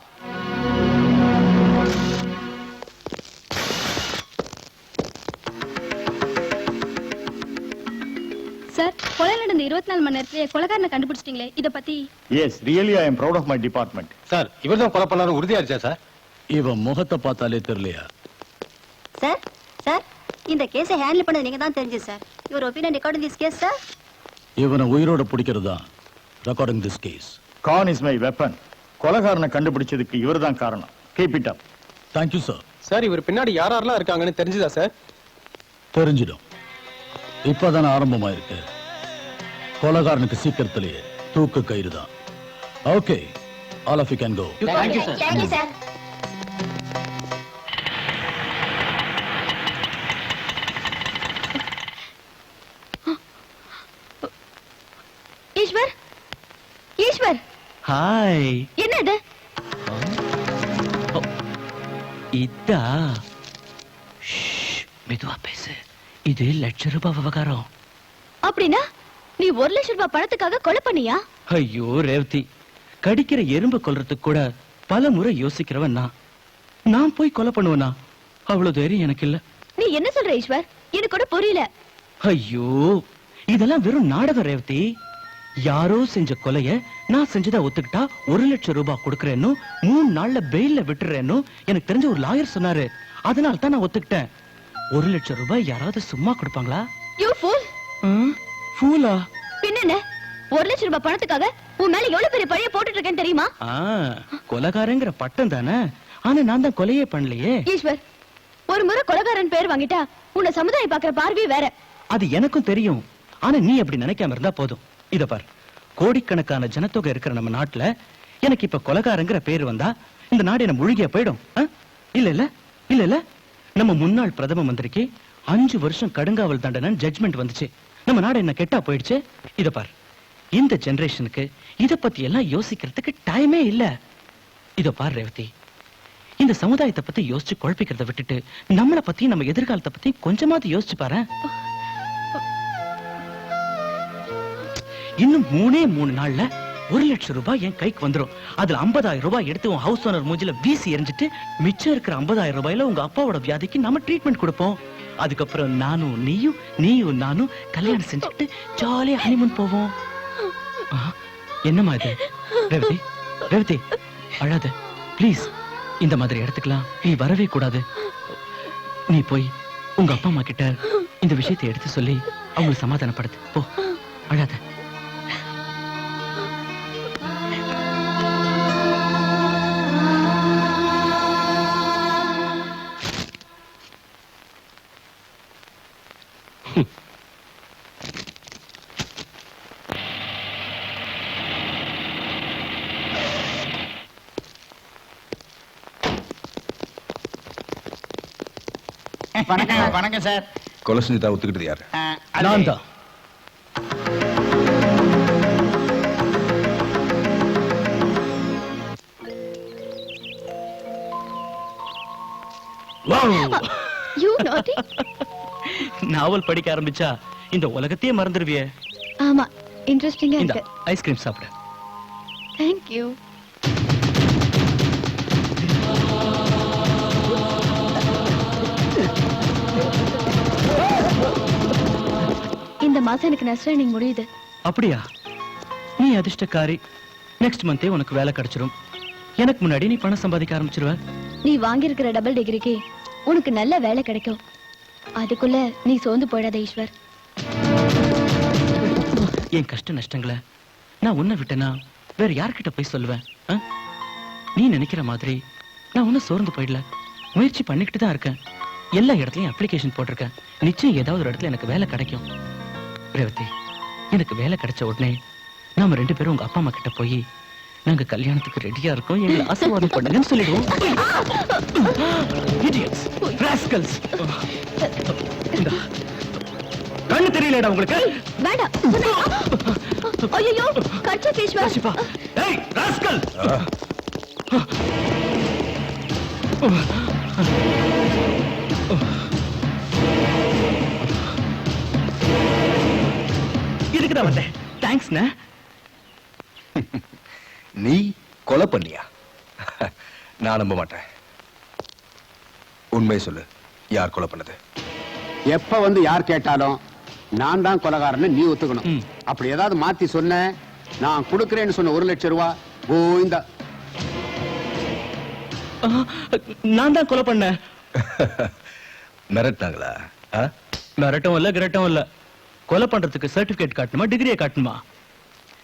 ஒரு 24 மணி நேரத்துல கொலைகாரனை கண்டுபிடிச்சிட்டீங்களே, இத பத்தி? Yes, really I am proud of my department. Sir இவர்தான் கொலை பண்ணாரு உறுதியாச்சா சார்? இவன் முகத்தை பார்த்தாலே தெரியலையா? சார் சார் இந்த கேஸை ஹேண்டில் பண்ணது நீங்க தான் தெரிஞ்சு sir. Your opinion regarding this case sir? இவனை உயிரோட பிடிக்கிறது தான் regarding this case. Gun is my weapon. கொலைகாரனை கண்டுபிடிச்சதுக்கு இவர்தான் காரணம். Keep it up. Thank you sir. Sir இவர் பின்னாடி யாரெல்லாம் இருக்காங்கன்னு தெரிஞ்சுதா சார்? தெரிஞ்சிடும். இப்பதானே ஆரம்பமா இருக்கு. கொலைகாரனுக்கு சீக்கிரத்திலேயே தூக்கு கயிறு தான். Okay, all of you can go. Thank you sir. Thank you sir. Eswar, Eswar, hi. என்ன இது? இதா மெதுவா பேசு. இது ₹1,00,000 விவகாரம். அப்படின்னா நீ 1,00,000 ரூபாய் பணத்துக்காக கொலை பண்ணியா? ஐயோ ரேவதி, கடிக்கிற எறும்பு கொல்றதுக்கு கூட பல முறை யோசிக்கிறவன் நான் போய் கொலை பண்ணுவனா? அவ்வளவு தைரியம் எனக்கு இல்ல. நீ என்ன சொல்ற ஈஸ்வர்? எனக்கு கூட புரியல. ஐயோ, இதெல்லாம் வெறும் நாடகம் ரேவதி. யாரோ செஞ்ச கொலைய நான் செஞ்சதா ஒத்துக்கிட்டா 1,00,000 ரூபாய் கொடுக்கறேன்னு 3 நாள்ல பெயில்ல விட்டுறேன்னு எனக்கு தெரிஞ்ச ஒரு லாயர் சொன்னாரு. அதனால தான் நான் ஒத்துக்கிட்டேன். 1,00,000 ரூபாய் யாராவது சும்மா கொடுப்பாங்களா? You fool. ஃபூலா? பின்ன 1,00,000 ரூபாய் பணத்துக்காக உன் மேல எவ்வளவு பெரிய பழிய போட்டுட்டு இருக்கேன்னு தெரியுமா? கொலைகாரங்கிற பட்டம் தானே. ஆனா நான் தான் கொலையே பண்ணலையே. ஈஸ்வர், ஒரு முறை கொலைகாரன் பேர் வாங்கிட்டா உன்னை சமுதாயம் பாக்குற பார்வை வேற. அது எனக்கும் தெரியும். ஆனா நீ அப்படி நினைக்காம இருந்தா போதும். இத பார், கோடிக்கணக்கான ஜனத்தொகை இருக்கிற நம்ம நாட்டுல எனக்கு இப்ப கொலைகாரங்கிற பேர் வந்தா இந்த நாடு என்ன முழுகியா போயிடும்? இல்ல இல்ல இல்ல இல்ல. நம்ம முன்னாள் பிரதம மந்திரிக்கு 5 வருஷம் கடுங்காவல் தண்டனை ஜட்ஜ்மெண்ட் வந்துச்சு. நம்ம நாடு என்ன கெட்டா போயிடுச்சு. இத பார், இந்த ஜெனரேஷனுக்கு இத பத்தி எல்லாம் யோசிக்கிறதுக்கு டைமே இல்ல. இத பார் ரேவதி, இந்த சமுதாயத்தை பத்தி யோசிச்சு குழப்பிக்கிறத விட்டுட்டு நம்மளை பத்தி நம்ம எதிர்காலத்தை பத்தி கொஞ்சமாவது யோசிச்சு பாரு. இன்னும் 3 நாள்ல 1,00,000 ரூபாய் என் கைக்கு வந்துரும். அதுல 50,000 ரூபாய் எடுத்து உன் ஹவுஸ் ஓனர் மூஞ்சில வீசி எறிஞ்சிட்டு மிச்சம் இருக்கிற 50,000 ரூபாயில உங்க அப்பாவோட வியாதிக்கு நம்ம ட்ரீட்மெண்ட் கொடுப்போம். அதுக்கப்புறம் நானும் நீயும் நானும் கல்யாணம் செஞ்சுட்டு ஜாலியா ஹனிமூன் போவோம். என்னமா இது? ரேவதி, ரேவதி அழாத ப்ளீஸ். இந்த மாதிரி இடத்துக்குலாம் நீ வரவே கூடாது. நீ போய் உங்க அப்பா அம்மா கிட்ட இந்த விஷயத்தை எடுத்து சொல்லி அவங்களை சமாதானப்படுத்து. போ, அழாத. வணக்கம் சார். கொலை செஞ்சுட்டா ஒத்துக்கிட்டது யாரு? நான் தான். You naughty. நாவல் படிக்க ஆரம்பிச்சா இந்த உலகத்தையே மறந்துடுவியே. ஆமா, இன்ட்ரெஸ்டிங்கா இந்த இருக்கு. ஐஸ்கிரீம் சாப்பிடு. Thank you. இந்த மாசம் எனக்கு நர்சரிங் முடியுது. அப்படியா? நீ அதிர்ஷ்டக்காரி. நெக்ஸ்ட் மந்தே உனக்கு வேலை கிடைச்சிரும். எனக்கு முன்னாடி நீ பணம் சம்பாதிக்க ஆரம்பிச்சிருவ. நீ வாங்கி இருக்கிற டபுள் டிகிரிக்கு உனக்கு நல்ல வேலை கிடைக்கும். அதுக்குள்ள நீ சோர்ந்து போயிடாத ஈஸ்வர். என் கஷ்ட நஷ்டங்களை நான் உன்னை விட்டேனா வேற யார்கிட்ட போய் சொல்லுவேன்? நீ நினைக்கிற மாதிரி நான் ஒன்னும் சோர்ந்து போயிடல. முயற்சி பண்ணிக்கிட்டு தான் இருக்கேன். எல்லா இடத்துலயும் அப்ளிகேஷன் போட்டிருக்கேன். நிச்சயம் ஏதாவது ஒரு இடத்துல எனக்கு வேலை கிடைக்கும். ரேவதி, எனக்கு வேலை கிடைச்ச உடனே நாம 2 பேரும் உங்க அப்பா அம்மா கிட்ட போய் நாங்க கல்யாணத்துக்கு ரெடியா இருக்கோம், எங்களை ஆசீர்வாதம் பண்ணுங்கன்னு சொல்லிடுவோம். Idiots, rascals. கண்ணு தெரியலடா உங்களுக்கு? வேண்டாம். ஐயோ, கட்ச ஈஸ்வர். ஏய் ராஸ்கல். இதுக்கு தான் வந்தேன். தேங்க்ஸ்ண்ணே. நீ கொலை பண்ணியா? நான் நம்ப மாட்டேன். உண்மை சொல்லு, யார் கொலை பண்ணது? எப்ப வந்து யார் கேட்டாலும் நான் தான் கொலைகாரன்னு நீ ஒத்துக்கணும். அப்படி ஏதாவது மாத்தி சொன்ன நான் கொடுக்கறேன்னு சொன்ன 1 லட்சம் ரூபாய் கோவிந்தா. நான் தான் கொலை பண்ணேன். மிரட்டாங்களா? மிரட்டும் இல்ல கிரட்டும் இல்ல. கொலை பண்றதுக்கு சர்டிபிகேட் காட்டணுமா டிகிரியை காட்டணுமா?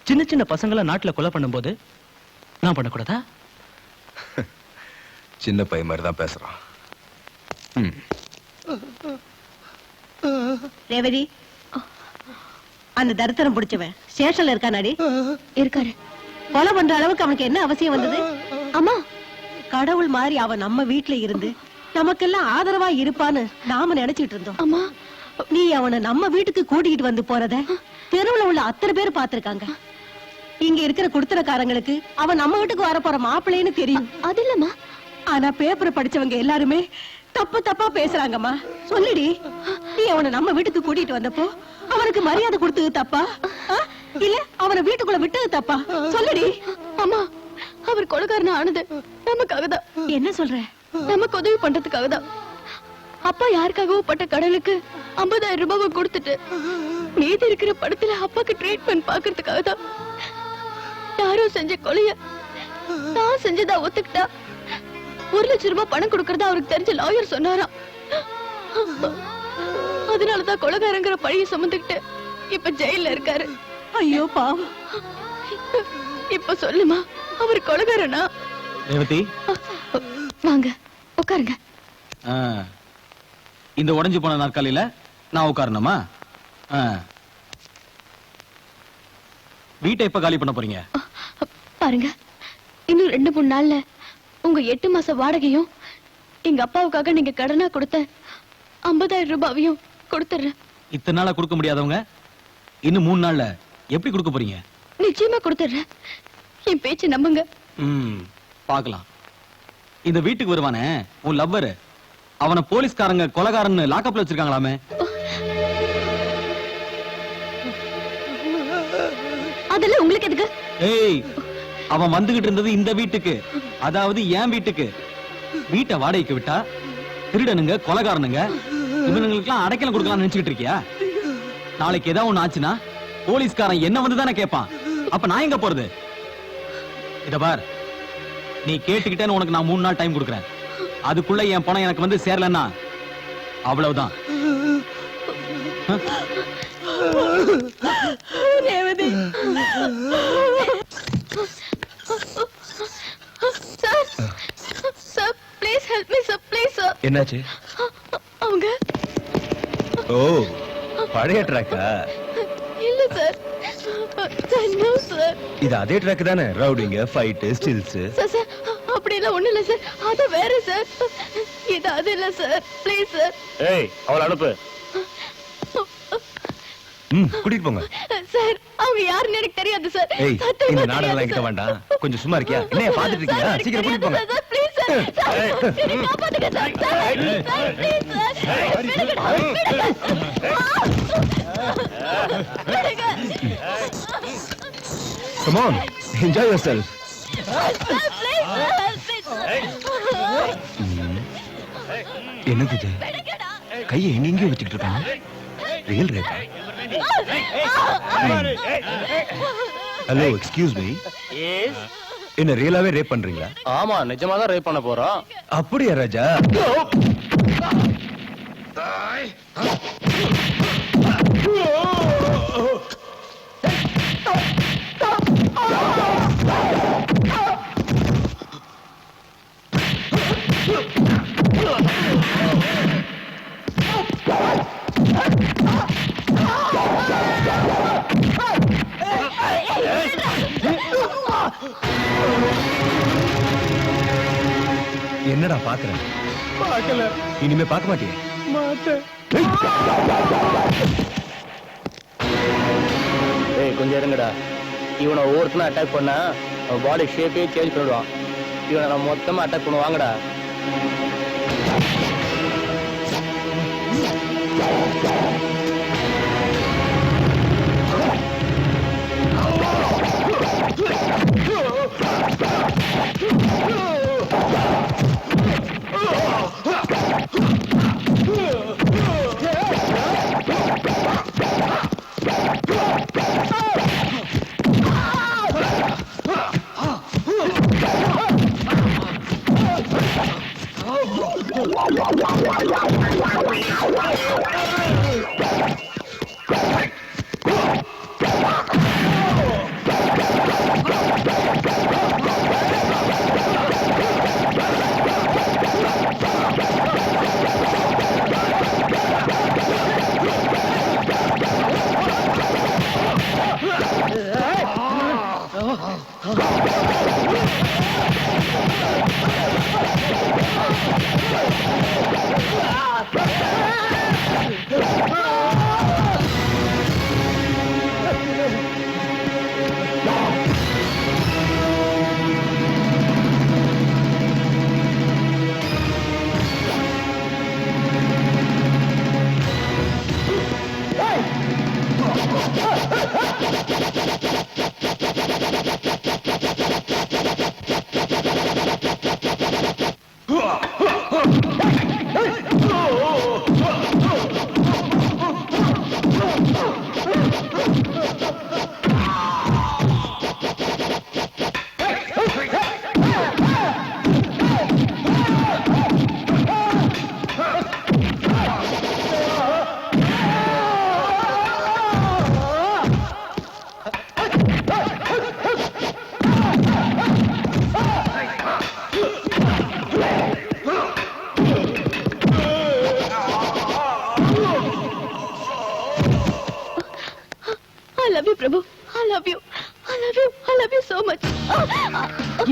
சின்ன சின்ன பசங்களை நாட்டுல கொலை பண்ணும்போது நான் பண்ணக்கூடாதா? சின்ன பையன் மாதிரி தான் பேசுறான். ரேவதி, அந்த தரித்திரம் பிடிச்சவன் ஸ்டேஷன்ல இருக்கானாடி? இருக்காரு. கொலை பண்ற அளவுக்கு அவனுக்கு என்ன அவசியம் வந்தது? அம்மா, கடவுள் மாதிரி அவன் நம்ம வீட்டுல இருந்து நமக்கெல்லாம் ஆதரவா இருப்பான்னு நாம நினைச்சிட்டு இருந்தோம். அம்மா, நீ அவனை நம்ம வீட்டுக்கு கூட்டிகிட்டு வந்து போறத தெருவுல உள்ள அத்தனை பேர் பாத்திருக்காங்க. இங்க இருக்கிற குடுத்தனக்காரங்களுக்கு அவன் நம்ம வீட்டுக்கு வர போற மாப்பிள்ளைன்னு தெரியும். அது இல்லம்மா. ஆனா பேப்பர் படிச்சவங்க எல்லாருமே தப்பு தப்பா பேசுறாங்கம்மா. சொல்லுடி, நீ அவனை நம்ம வீட்டுக்கு கூட்டிட்டு வந்தப்போ அவனுக்கு மரியாதை கொடுத்தது தப்பா, இல்ல அவனை வீட்டுக்குள்ள விட்டது தப்பா? சொல்லுடி. அம்மா, அவர் கொலைகாரன் ஆனது நமக்காக தான். என்ன சொல்ற? நமக்கு உதவி பண்றதுக்காக தான். அப்பா யாருக்காகவும் பட்ட கடனுக்கு 50,000 ரூபாவை கொடுத்துட்டு மீதி இருக்கிற படத்துல அப்பாக்கு ட்ரீட்மெண்ட் பாக்குறதுக்காக தான். யாரோ செஞ்ச கொலைய நான் செஞ்சதா ஒத்துக்கிட்டா 1 லட்சம் ரூபாய் பணம் கொடுக்கறதா அவருக்கு தெரிஞ்ச லாயர் சொன்னாராம். அதனாலதான் கொலைகாரங்கிற பழிய சுமந்துக்கிட்டு இப்ப ஜெயில இருக்காரு. ஐயோ பாவம். இப்ப சொல்லுமா, அவர் கொலைகாரனா? ரேவதி, வாங்க உட்காருங்க. இந்த உடைஞ்சு போன நாற்காலியில நான் உட்காரணுமா? வீட்டை எப்ப காலி பண்ண போறீங்க? பாருங்க, இன்னும் 2-3 நாள்ல உங்க 8 மாச வாடகையும் எங்க அப்பாவுக்காக நீங்க கடனா கொடுத்த 50,000 ரூபாயும் கொடுத்துறேன். இத்தனை நாளா கொடுக்க முடியாதவங்க இன்னும் 3 நாள்ல எப்படி கொடுக்க போறீங்க? நிச்சயமா கொடுத்துறேன். என் பேச்சு நம்புங்க. பாக்கலாம். இந்த வீட்டுக்கு வருவானே உன் லவ்வர், அவனை போலீஸ்காரங்க கொலைகாரன்னு லாக்கப்ல வச்சிருக்காங்களாமே. அதெல்லாம் உங்களுக்கு எதுக்கு? ஏய், அவன் வந்துகிட்டு இருந்தது இந்த வீட்டுக்கு, அதாவது என் வீட்டுக்கு. வீட்டை வாடகைக்கு விட்டா திருடனுங்க கொலைகாரனுங்க இவனுங்களுக்கெல்லாம் அடைக்கலம் கொடுக்கலாம்னு நினைச்சுக்கிட்டு இருக்கியா? நாளைக்கு ஏதாவது ஒண்ணு ஆச்சுன்னா போலீஸ்காரன் என்ன வந்து தானே கேட்பான். அப்ப நான் எங்க போறது? இத பார், நீ கேட்டுக்கிட்டேன்னு உனக்கு நான் 3 நாள் டைம் கொடுக்குறேன். அதுக்குள்ள என் பணம் எனக்கு வந்து சேரலன்னா அவ்வளவுதான். Revathi, sir, sir, please help me sir, please sir. என்னாச்சு? அவங்க ஓ, பழைய ட்ராக்கா? இல்ல சார், நோ சார். இது அதே ட்ராக் தானே? ரவுடிங்க, ஃபைட், ஸ்டில்ஸ். சார் சார், அப்படி எல்லாம் ஒண்ணு இல்ல சார், அது வேற சார். இது அது இல்ல சார், ப்ளீஸ் சார். ஏய், அவளை அனுப்பு. கூட்டிட்டு போங்க. சார், அவங்க யாருன்னு எனக்கு தெரியாது சார். ஏய், இந்த நாடகம் என்கிட்ட வேண்டாம். கொஞ்சம் சும்மா இருக்கியா? என்ன பாத்துட்டு இருக்கியா? சீக்கிரம் கூட்டிட்டு போங்க. Sir, please sir. சார், என்னை காப்பாத்துங்க சார். Sir, please sir. விடுங்கடா, விடுங்க. விடுங்க. Come on, enjoy yourself. என்னது இது? கையை எங்கெங்கயோ வச்சுக்கிட்டு இருக்கான். ரியல் ரேப்பா? Hello, excuse me. என்ன ரியலாவே ரேப் பண்றீங்களா? ஆமா, நிஜமா தான் ரேப் பண்ண போறோம். அப்படியா ராஜா? என்னடா பாக்குறேன்? பார்க்கல. இனிமே பார்க்க மாட்டியே? மாட்டேன். ஏய், கொஞ்சம் இருங்கடா. இவனை ஒவ்வொருத்தனா அட்டாக் பண்ணா அவன் பாடி ஷேப்பே சேஞ்ச் பண்ணிடுவான். இவனை நம்ம மொத்தமா அட்டாக் பண்ணுவோம். வாங்கடா.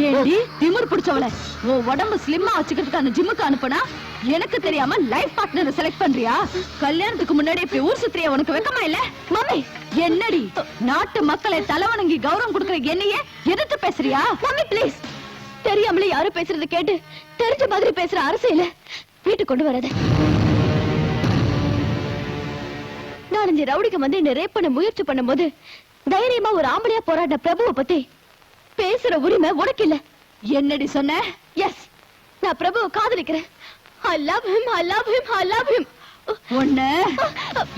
ஏண்டி திமிர் பிடிச்சவள உன் உடம்பு ஸ்லிம்மா வச்சுக்கிறதுக்கான ஜிம்முக்கு அனுப்புனா எனக்கு தெரியாம லைஃப் பார்ட்னர் செலக்ட் பண்றியா? கல்யாணத்துக்கு முன்னாடி இப்படி ஊர் சுத்திரியா உனக்கு வெக்கமா இல்ல? மம்மி என்னடி நாட்டு மக்களை தலைவணங்கி கௌரவம் கொடுக்கிற என்னையே எதிர்த்து பேசுறியா? மம்மி ப்ளீஸ், தெரியாமலே யாரும் பேசுறத கேட்டு தெரிஞ்ச மாதிரி பேசுற அரசியல வீட்டுக்கு கொண்டு வராத. நான் இந்த ரவுடிக்கு வந்து என்ன ரேப் பண்ண முயற்சி பண்ணும்போது தைரியமா ஒரு ஆம்பளையா போராடின பிரபுவை பத்தி பேசுற உரிமை உனக்கு இல்ல. என்னடி சொன்ன? எஸ், நான் பிரபுவை காதலிக்கிறேன். I love him, I love him, I love him. ஒண்ணு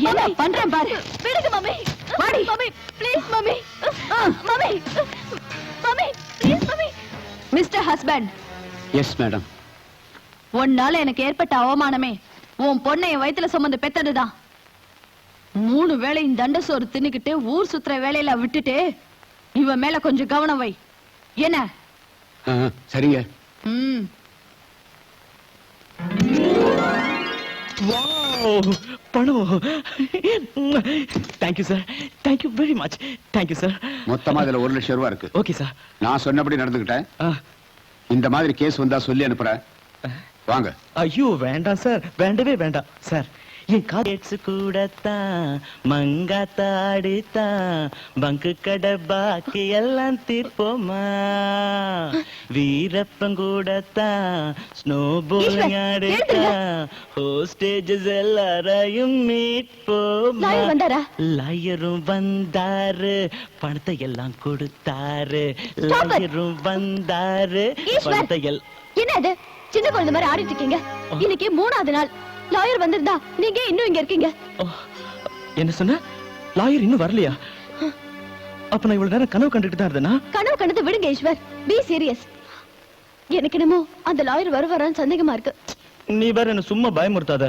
என்ன பண்றேன் பாரு. விடுங்க mummy. Mummy please mummy. Mummy mummy please mummy. Mister husband. Yes madam. உன்னால எனக்கு ஏற்பட்ட அவமானமே உன் பொண்ணை என் வயித்துல சுமந்து பெத்ததுதான். 3 வேளையும் தண்ட சோறு தின்னுக்கிட்டு ஊர் சுத்துற வேலையில விட்டுட்டு இவன் மேல கொஞ்சம் கவனம் வை. என்ன? சரிங்க. பணம். Thank you sir, thank you very much. Thank you sir. மொத்தமா இதுல 1 லட்சம் ரூபாய் இருக்கு. Okay sir. நான் சொன்னபடி நடந்துக்கிட்டேன். இந்த மாதிரி கேஸ் வந்தா சொல்லி அனுப்புறேன். வாங்க. ஐயோ வேண்டாம் சார், வேண்டவே வேண்டாம் சார். என் காலேட்ஸ் கூடத்தான் மங்காத்தாடித்தான் பங்கு கடை பாக்கி எல்லாம் தீர்ப்போமா, வீரப்பன் கூடத்தான் ஸ்னோ போலிங் ஆடித்தான் ஹோஸ்டேஜஸ் எல்லாரையும் மீட் போமா. லாயரும் வந்தாரு, பணத்தை எல்லாம் கொடுத்தாரு. லாயரும் வந்தாரு, பணத்தை எல்லாம். என்ன இது சின்ன குழந்தை மாதிரி ஆடிட்டு இருக்கீங்க? இன்னைக்கு 3ஆவது நாள். லாயர் வந்திருந்தா நீங்க இன்னும் இங்க இருக்கீங்க. என்ன சொன்ன? லாயர் இன்னும் வரலையா? அப்ப நான் இவ்வளவு நேரம் கனவு கண்டுட்டு தான் இருந்தேனா? கனவு கண்டது விடுங்க ஈஸ்வர், பி சீரியஸ். எனக்கு என்னமோ அந்த லாயர் வருவாரான்னு சந்தேகமா இருக்கு. நீ வேற என்ன சும்மா பயமுறுத்தாத.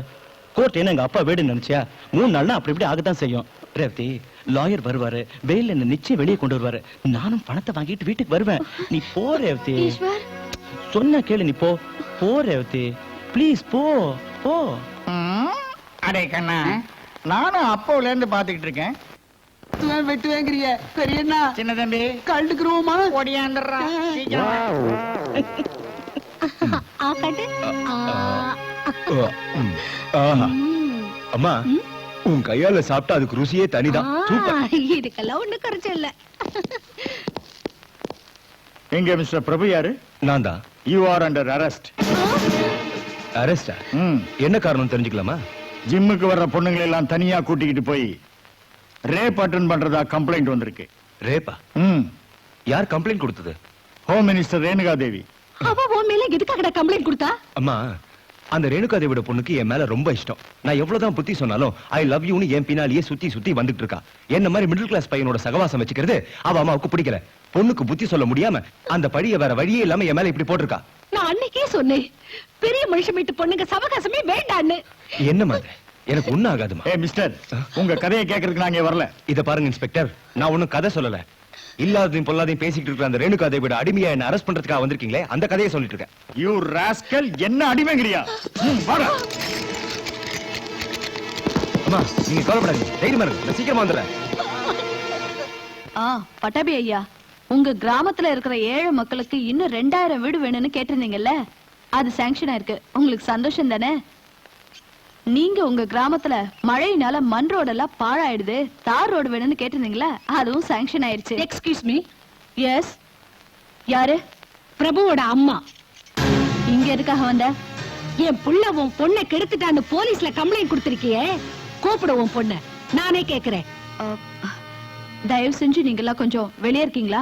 கோர்ட் என்ன எங்க அப்பா வீடு நினைச்சியா? 3 நாள்னா அப்படி இப்படி ஆகத்தான் செய்யும். ரேவதி, லாயர் வருவாரு, பெயில் என்ன நிச்சயம் வெளியே கொண்டு வருவாரு. நானும் பணத்தை வாங்கிட்டு வீட்டுக்கு வருவேன். நீ போ ரேவதி. சொன்ன கேளு, நீ போ. போ ரேவதி, ப்ளீஸ் போ போ. அடே கண்ணா, நானும் அப்போல இருந்து பாத்துக்கிட்டு இருக்கேன். வெட்டுவேங்கிறிய பெரியண்ணா. சின்ன தம்பி கழுக்குருவோமா? ஓடியாந்துடுறா. அம்மா, உன் கையால சாப்பிட்டா அதுக்கு ருசியே தனிதான். இதுக்கெல்லாம் ஒண்ணு குறைச்ச இல்ல. எங்க மிஸ்டர் பிரபு யாரு? நான் தான். You are under arrest. அரெஸ்டா? என்ன காரணம் தெரிஞ்சுக்கலாமா? ஜிம்முக்கு வர்ற பொண்ணுங்களை எல்லாம் தனியா கூட்டிக்கிட்டு போய் ரேப் அட்டெண்ட் பண்றதா கம்ப்ளைண்ட் வந்திருக்கு. ரேப்பா? யார் கம்ப்ளைண்ட் கொடுத்தது? ஹோம் மினிஸ்டர் ரேணுகா தேவி. அவ உன் மேல எதுக்காக கம்ப்ளைண்ட் கொடுத்தா? அம்மா, அந்த ரேணுகா தேவியோட பொண்ணுக்கு என் மேல ரொம்ப இஷ்டம். நான் எவ்வளவுதான் புத்தி சொன்னாலும் ஐ லவ் யூன்னு என் பின்னாலேயே சுத்தி சுத்தி வந்துட்டு இருக்கா. என்ன மாதிரி மிடில் கிளாஸ் பையனோட சகவாசம் வச்சுக்கிறது அவ அம்மாவுக்கு பிடிக்கல. பொண்ணுக்கு புத்தி சொல்ல முடியாம அந்த பழிய வேற வழியே இல்லாம என் மேல இப்படி போட்டிருக்கா. நான் அன்னைக்கே சொன்னேன், பெரிய மனுஷன் வீட்டு பொண்ணுங்க சவகாசமே வேண்டான்னு. என்ன மாதிரி எனக்கு ஒண்ணும் ஆகாதுமா. மிஸ்டர், உங்க கதையை கேட்கறதுக்கு நாங்க வரல. இத பாருங்க இன்ஸ்பெக்டர், நான் ஒண்ணும் கதை சொல்லல. இல்லாததையும் பொல்லாதையும் பேசிட்டு இருக்கிற அந்த ரேணுகா தேவியோட அடிமையா என்ன அரெஸ்ட் பண்றதுக்காக வந்திருக்கீங்களே, அந்த கதையை சொல்லிட்டு இருக்கேன். யூ ராஸ்கல், என்ன அடிமைங்கிறியா? வாடா. அம்மா நீங்க கவலைப்படாதீங்க, தைரியமா இருங்க, நான் சீக்கிரமா வந்துடுறேன். பட்டாபி ஐயா, உங்க கிராமத்துல இருக்கிற ஏழை மக்களுக்கு இன்னும் 2000 வீடு வேணும்னு கேட்டிருந்தீங்கல்ல, அது சாங்ஷன் ஆயிருக்கு. உங்களுக்கு சந்தோஷம் தானே? நீங்க உங்க கிராமத்துல மழையினால மண் ரோடெல்லாம் பாழாயிடுது, தார் ரோடு வேணும்னு கேட்டிருந்தீங்களா, அதுவும் சாங்ஷன் ஆயிடுச்சு. Excuse me. எஸ். யாரு? பிரபுவோட அம்மா. இங்க எதுக்காக வந்த? என் புள்ள உன் பொண்ணை கெடுத்துட்டான்னு போலீஸ்ல கம்ப்ளைண்ட் கொடுத்திருக்கியே, கூப்பிடு உன் பொண்ண. நானே கேக்குறேன். தயவு செஞ்சு நீங்க எல்லாம் கொஞ்சம் வெளியே இருக்கீங்களா?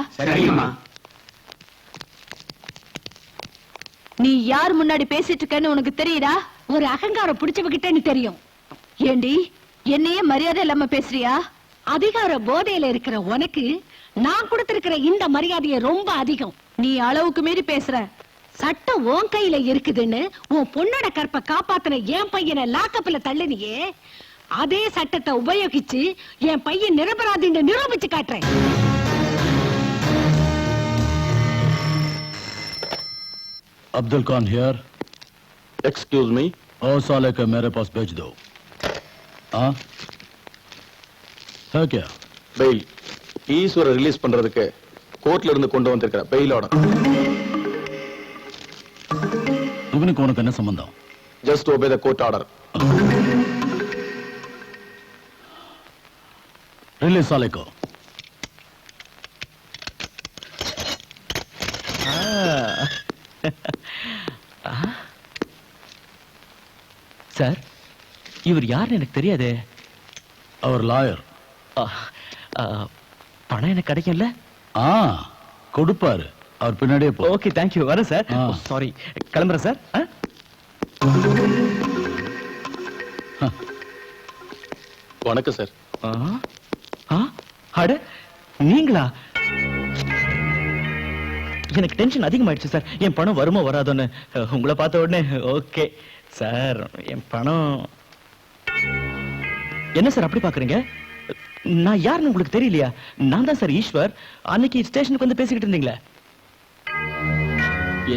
நீ யார் முன்னாடி பேசிட்டு இருக்கன்னு உனக்கு தெரியுதா? ஒரு அகங்காரம் பிடிச்சவகிட்டேன்னு தெரியும். ஏண்டி என்னையே மரியாதை இல்லாம பேசுறியா? அதிகார போதையில இருக்கிற உனக்கு நான் கொடுத்திருக்கிற இந்த மரியாதையை ரொம்ப அதிகம். நீ அளவுக்கு மீறி பேசுற. சட்டம் உன் கையில இருக்குதுன்னு உன் பொண்ணோட கற்பை காப்பாத்தின என் பையனை லாக்கப்ல தள்ளினியே, அதே சட்டத்தை உபயோகிச்சு என் பையன் நிரபராதின்னு நிரூபிச்சு காட்டுறேன். Abdul Khan here. Excuse me. और साले का मेरे पास भेज दो. हाँ है क्या? பெயில் ஈஸ்வர ரிலீஸ் பண்றதுக்கு கோர்ட்ல இருந்து கொண்டு வந்திருக்கிற பெயில் ஆர்டர். இவனுக்கு உனக்கு என்ன சம்பந்தம்? Just obey the court order. Release साले को. சார், இவர் யாருன்னு எனக்கு தெரியாது. அவர் லாயர். பணம் எனக்கு கிடைக்கும்ல? கொடுப்பாரு. அவர் பின்னாடியே போ. Okay, thank you. வரேன் சார். சாரி, கிளம்புறேன் சார். வணக்கம் சார். அட நீங்களா? எனக்கு டென்ஷன் அதிகமாயிடுச்சு சார். என் பணம் வருமோ வராதோன்னு உங்களை பார்த்த உடனே. ஓகே சார், என் பணம். என்ன சார் அப்படி பாக்குறீங்க? நான் யாருன்னு உங்களுக்கு தெரியலையா? நான் தான் சார் ஈஸ்வர். அன்னைக்கு ஸ்டேஷனுக்கு வந்து பேசிக்கிட்டு இருந்தீங்களே.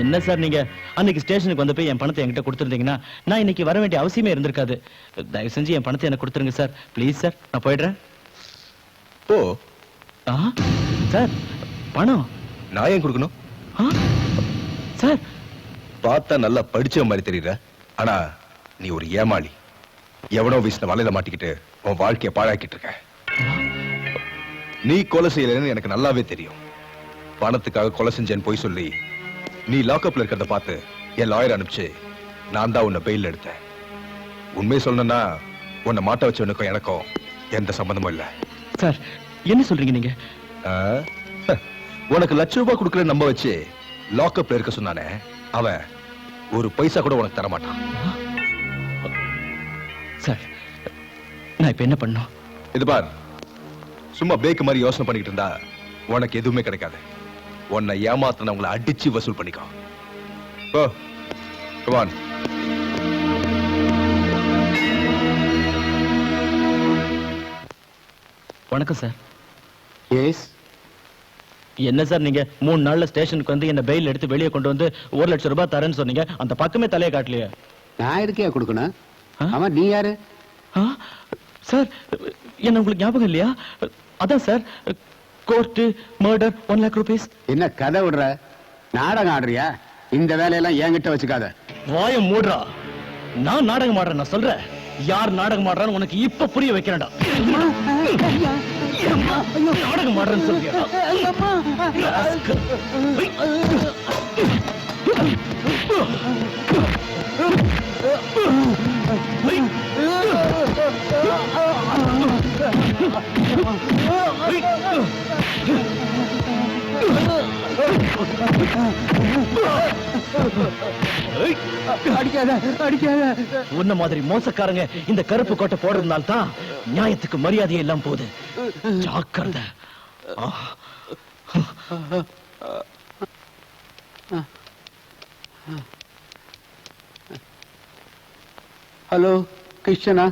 என்ன சார் நீங்க அன்னைக்கு ஸ்டேஷனுக்கு வந்து போய் என் பணத்தை என்கிட்ட கொடுத்துருந்தீங்கன்னா நான் இன்னைக்கு வர வேண்டிய அவசியமே இருந்திருக்காது. தயவு செஞ்சு என் பணத்தை எனக்கு கொடுத்துருங்க சார், ப்ளீஸ் சார். நான் போயிடுறேன். ஓ சார், பணம் நான் ஏன் கொடுக்கணும்? சார், பார்த்தா நல்லா படிச்ச மாதிரி தெரியற, ஆனா நீ ஒரு ஏமாளி. எவனோ வீசின வலையில மாட்டிக்கிட்டு உன் வாழ்க்கைய பாழாக்கிட்டு இருக்க. நீ கொலை செய்யலன்னு எனக்கு நல்லாவே தெரியும். பணத்துக்காக கொலை செஞ்சேன்னு போய் சொல்லி நீ லாக்அப்ல இருக்கிறத பார்த்து என் லாயர் அனுப்பிச்சு நான் தான் உன்னை பெயில் எடுத்தேன். உண்மையை சொல்லணும்னா உன்னை மாட்ட வச்சவனுக்கும் எனக்கும் எந்த சம்பந்தமும் இல்ல. சார், என்ன சொல்றீங்க நீங்க? உனக்கு ₹1,00,000 கொடுக்கல நம்ப வச்சு லாக்அப்ல இருக்க சொன்னானே, அவன் ஒரு பைசா கூட உனக்கு தர மாட்டான். சார், நான் இப்ப என்ன பண்ணும்? இது பார், சும்மா பேக்கு மாதிரி யோசனை பண்ணிட்டு இருந்தா உனக்கு எதுவுமே கிடைக்காது. உன்னை ஏமாத்தினவங்களை அடிச்சு வசூல் பண்ணிக்கோ. Come on. வணக்கம் சார். எஸ். என்ன சார் நீங்க 3 நாள்ல ஸ்டேஷனுக்கு வந்து என்ன பெயில் எடுத்து வெளியே கொண்டு வந்து ₹1,00,000 தரேன்னு சொன்னீங்க. அந்த பக்கமே தலையை காட்டலையே. நான் இருக்கே கொடுக்கணும். ஆமா, நீ யாரு? சார், என்ன உங்களுக்கு ஞாபகம் இல்லையா? அதான் சார், கோர்ட் மர்டர் ₹1,00,000. என்ன கதை விடுற? நாடகம் ஆடுறியா? இந்த வேலையெல்லாம் என்கிட்ட வச்சுக்காத. வாயம் மூடுறா. நான் நாடகம் ஆடுறேன். நான் சொல்றேன், யார் நாடகம் ஆடுறான்னு உனக்கு இப்ப புரிய வைக்கிறேன்டா. நாடகம் ஆடுறேன்னு சொல்றியா? உன்ன மாதிரி மோசக்காரங்க இந்த கருப்பு கோட்டை போடுறதுனால தான் நியாயத்துக்கு மரியாதை எல்லாம் போகுது. ஜாக்கிரதை. ஹலோ கிருஷ்ணனா?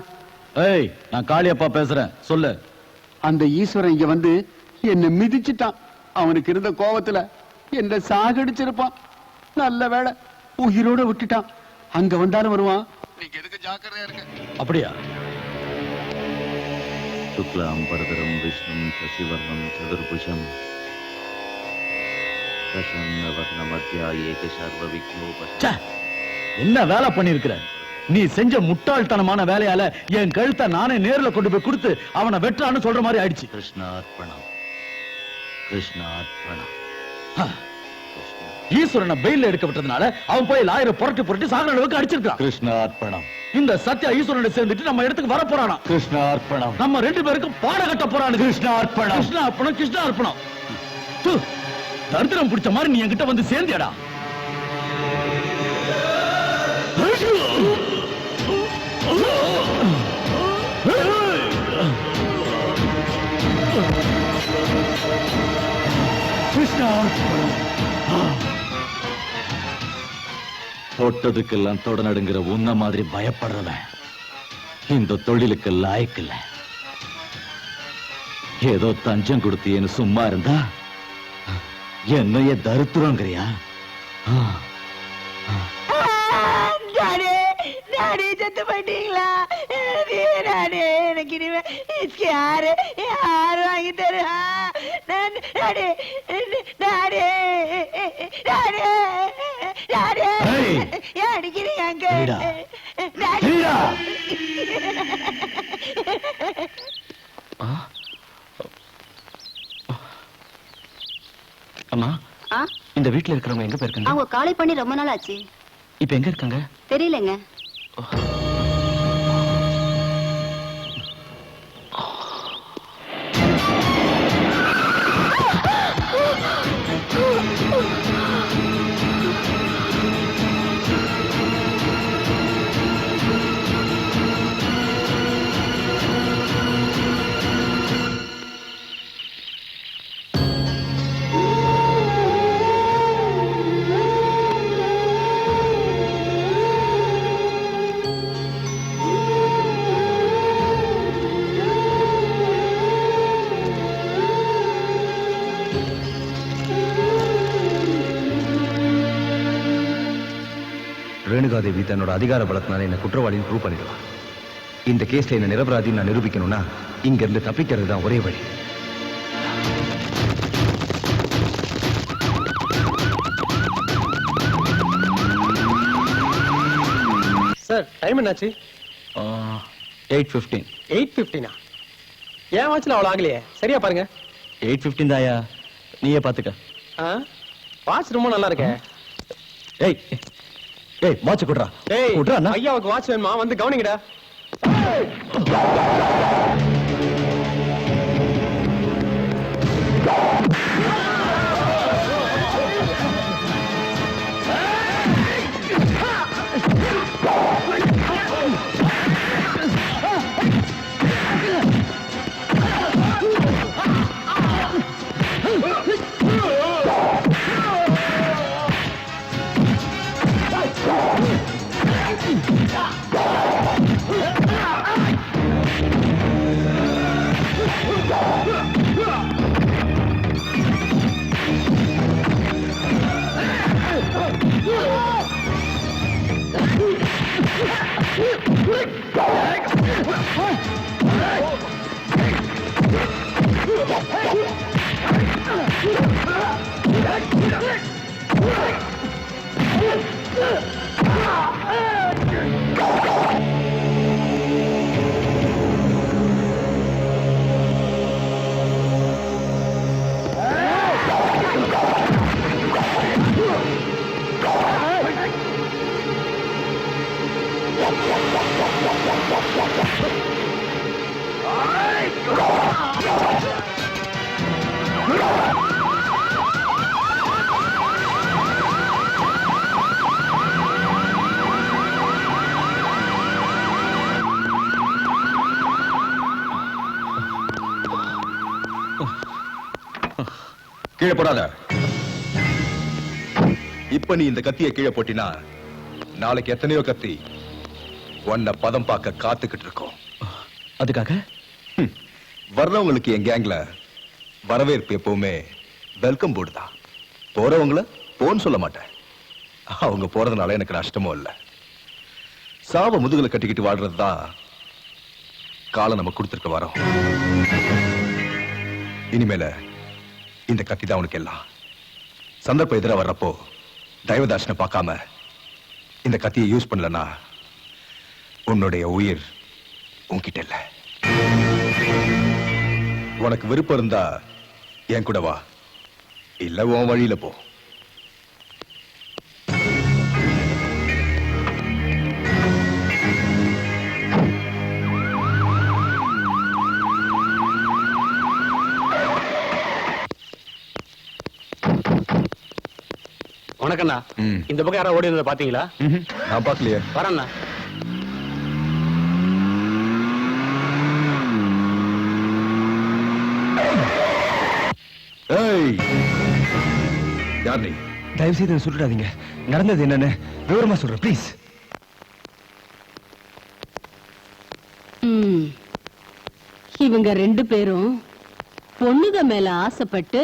ஏய், நான் காளியப்பா பேசுறேன், சொல்லு. அந்த ஈஸ்வரன் இங்க வந்து என்ன மிதிச்சிட்டான். அவனுக்கு இருந்த கோவத்துல என்ன சாகடிச்சிருப்பான். நல்ல வேளை உயிரோட விட்டுட்டான். அங்க வந்தாலும் வருவான். நீங்க எதுக்கு ஜாக்கிரதையா இருக்க? அப்படியா? சுக்லாம் பரதரம் விஷ்ணும் சசிவர்ணம் சதுர்புஷம் என்ன வேலை பண்ணிருக்கிற நீ? செஞ்ச முட்டாள்தனமான வேலையால என் கழுத்தை நானே நேர்ல கொண்டு போய் கொடுத்து அவனை வெட்டான்னு சொல்ற மாதிரி ஆயிடுச்சு. கிருஷ்ணார்ப்பணம், கிருஷ்ணார்ப்பணம். ஈஸ்வரனை பெயில எடுக்க விட்டதுனால அவன் போய் லாயரை புரட்டி புரட்டி சாகர அளவுக்கு அடிச்சிருக்கான். கிருஷ்ணார்ப்பணம். இந்த சத்யா ஈஸ்வரனை சேர்ந்துட்டு நம்ம இடத்துக்கு வர போறானா? கிருஷ்ணார்ப்பணம். நம்ம 2 பேருக்கும் பாட கட்ட போறானு. கிருஷ்ணார்ப்பணம். கிருஷ்ணார்ப்பணம், கிருஷ்ணார்ப்பணம். தரித்திரம் பிடிச்ச மாதிரி நீ என்கிட்ட வந்து சேர்ந்தியடா. தொட்டதுக்கெல்லாம் தொட நடுங்கிற உன்ன மாதிரி பயப்படுறவன் இந்த தொழிலுக்கு லாய்க்கில்ல. ஏதோ தஞ்சம் கொடுத்தியேன்னு சும்மா இருந்தா என்னைய தரித்திரங்கிறியா? டாடி செத்து போயிட்டீங்களா? டாடி எனக்கு இனிமே யாரு வாங்கி தருவா? டாடி டாடி டாடி டாடி ஏன் அடிக்கிறீங்க? அம்மா, இந்த வீட்டுல இருக்கிறவங்க எங்க போயிருக்காங்க? அவங்க காலை பண்ணி ரொம்ப நாள் ஆச்சு. இப்ப எங்க இருக்காங்க? தெரியலங்க. ரேணுகாதேவி தன்னோட அதிகார பலத்தினால என்ன குற்றவாளின்னு ப்ரூவ் பண்ணிடலாம். இந்த கேஸ்ல என்ன நிரபராதின்னு நான் நிரூபிக்கணும்னா இங்க இருந்து தப்பிக்கிறது தான் ஒரே வழி. சார், டைம் என்னாச்சு? 8:15. 8:15. ஏன் வாட்ச்ல அவ்வளவு ஆகலையே? சரியா பாருங்க. 8:15 தாயா, நீயே பாத்துக்க. வாட்ச் ரொம்ப நல்லா இருக்கே. ஏய் ஏய், வாட்ச் குடுறா. ஏய், குடுறா அண்ணா. ஐயாவுக்கு வாட்ச் வேணுமா? வந்து கவனிங்கடா. கீழே போடாத. இப்ப நீ இந்த கத்தியை கீழே போட்டினா நாளைக்கு எத்தனையோ கத்தி உன்னை பதம் பார்க்க காத்துக்கிட்டு இருக்கோம். அதுக்காக வர்றவங்களுக்கு என் கேங்ல வரவேற்பு எப்பவுமே வெல்கம் போர்டு தான். போறவங்கள போன்னு சொல்ல மாட்டேன். அவங்க போறதுனால எனக்கு நஷ்டமும் இல்லை. சாவ முதுகுல கட்டிக்கிட்டு வாழ்றதுதான் காலம் நம்ம கொடுத்துருக்க வரோம். இனிமேல இந்த கத்தி தான் உனக்கு எல்லாம். சந்தர்ப்பம் எதிராக வர்றப்போ தயவதாசனை பார்க்காம இந்த கத்தியை யூஸ் பண்ணலன்னா உன்னுடைய உயிர் உன்கிட்ட இல்ல. உனக்கு விருப்பம் இருந்தா என் கூட வா, இல்ல உன் வழியில போ. வணக்கண்ணா. இந்த பக்கம் யாரோ ஓடி இருந்ததை பாத்தீங்களா? நான் பார்க்கலையே. வரேண்ணா. யார் நீ? தயவு செய்து சுட்டுடாதீங்க. நடந்தது என்னன்னு விவரமா சொல்றேன் ப்ளீஸ். இவங்க 2 பேரும் பொண்ணுக மேல ஆசைப்பட்டு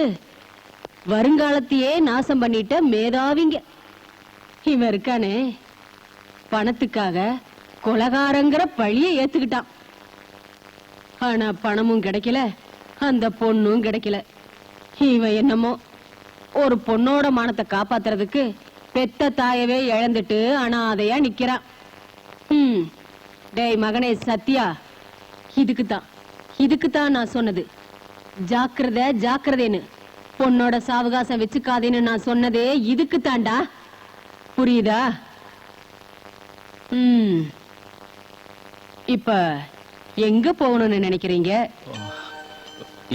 வருங்காலத்தையே நாசம் பண்ணிட்ட மேதாவிங்க. இவன் இருக்கானே, பணத்துக்காக கொலகாரங்கிற பழிய ஏத்துக்கிட்டான். ஆனா பணமும் கிடைக்கல, அந்த பொண்ணும் கிடைக்கல. இவன் என்னமோ ஒரு பொண்ணோட மானத்தை காப்பாத்துறதுக்கு பெத்த தாயவே இழந்துட்டு அனாதையா நிக்கிறான். டேய் மகனே சத்யா, இதுக்குத்தான் நான் சொன்னது ஜாக்கிரதை ஜாக்கிரதைன்னு. பொண்ணோட சாவகாசம் வச்சுக்காதேன்னு நான் சொன்னதே இதுக்கு தாண்டா. புரியுதா? இப்ப எங்க போகணும்னு நினைக்கிறீங்க?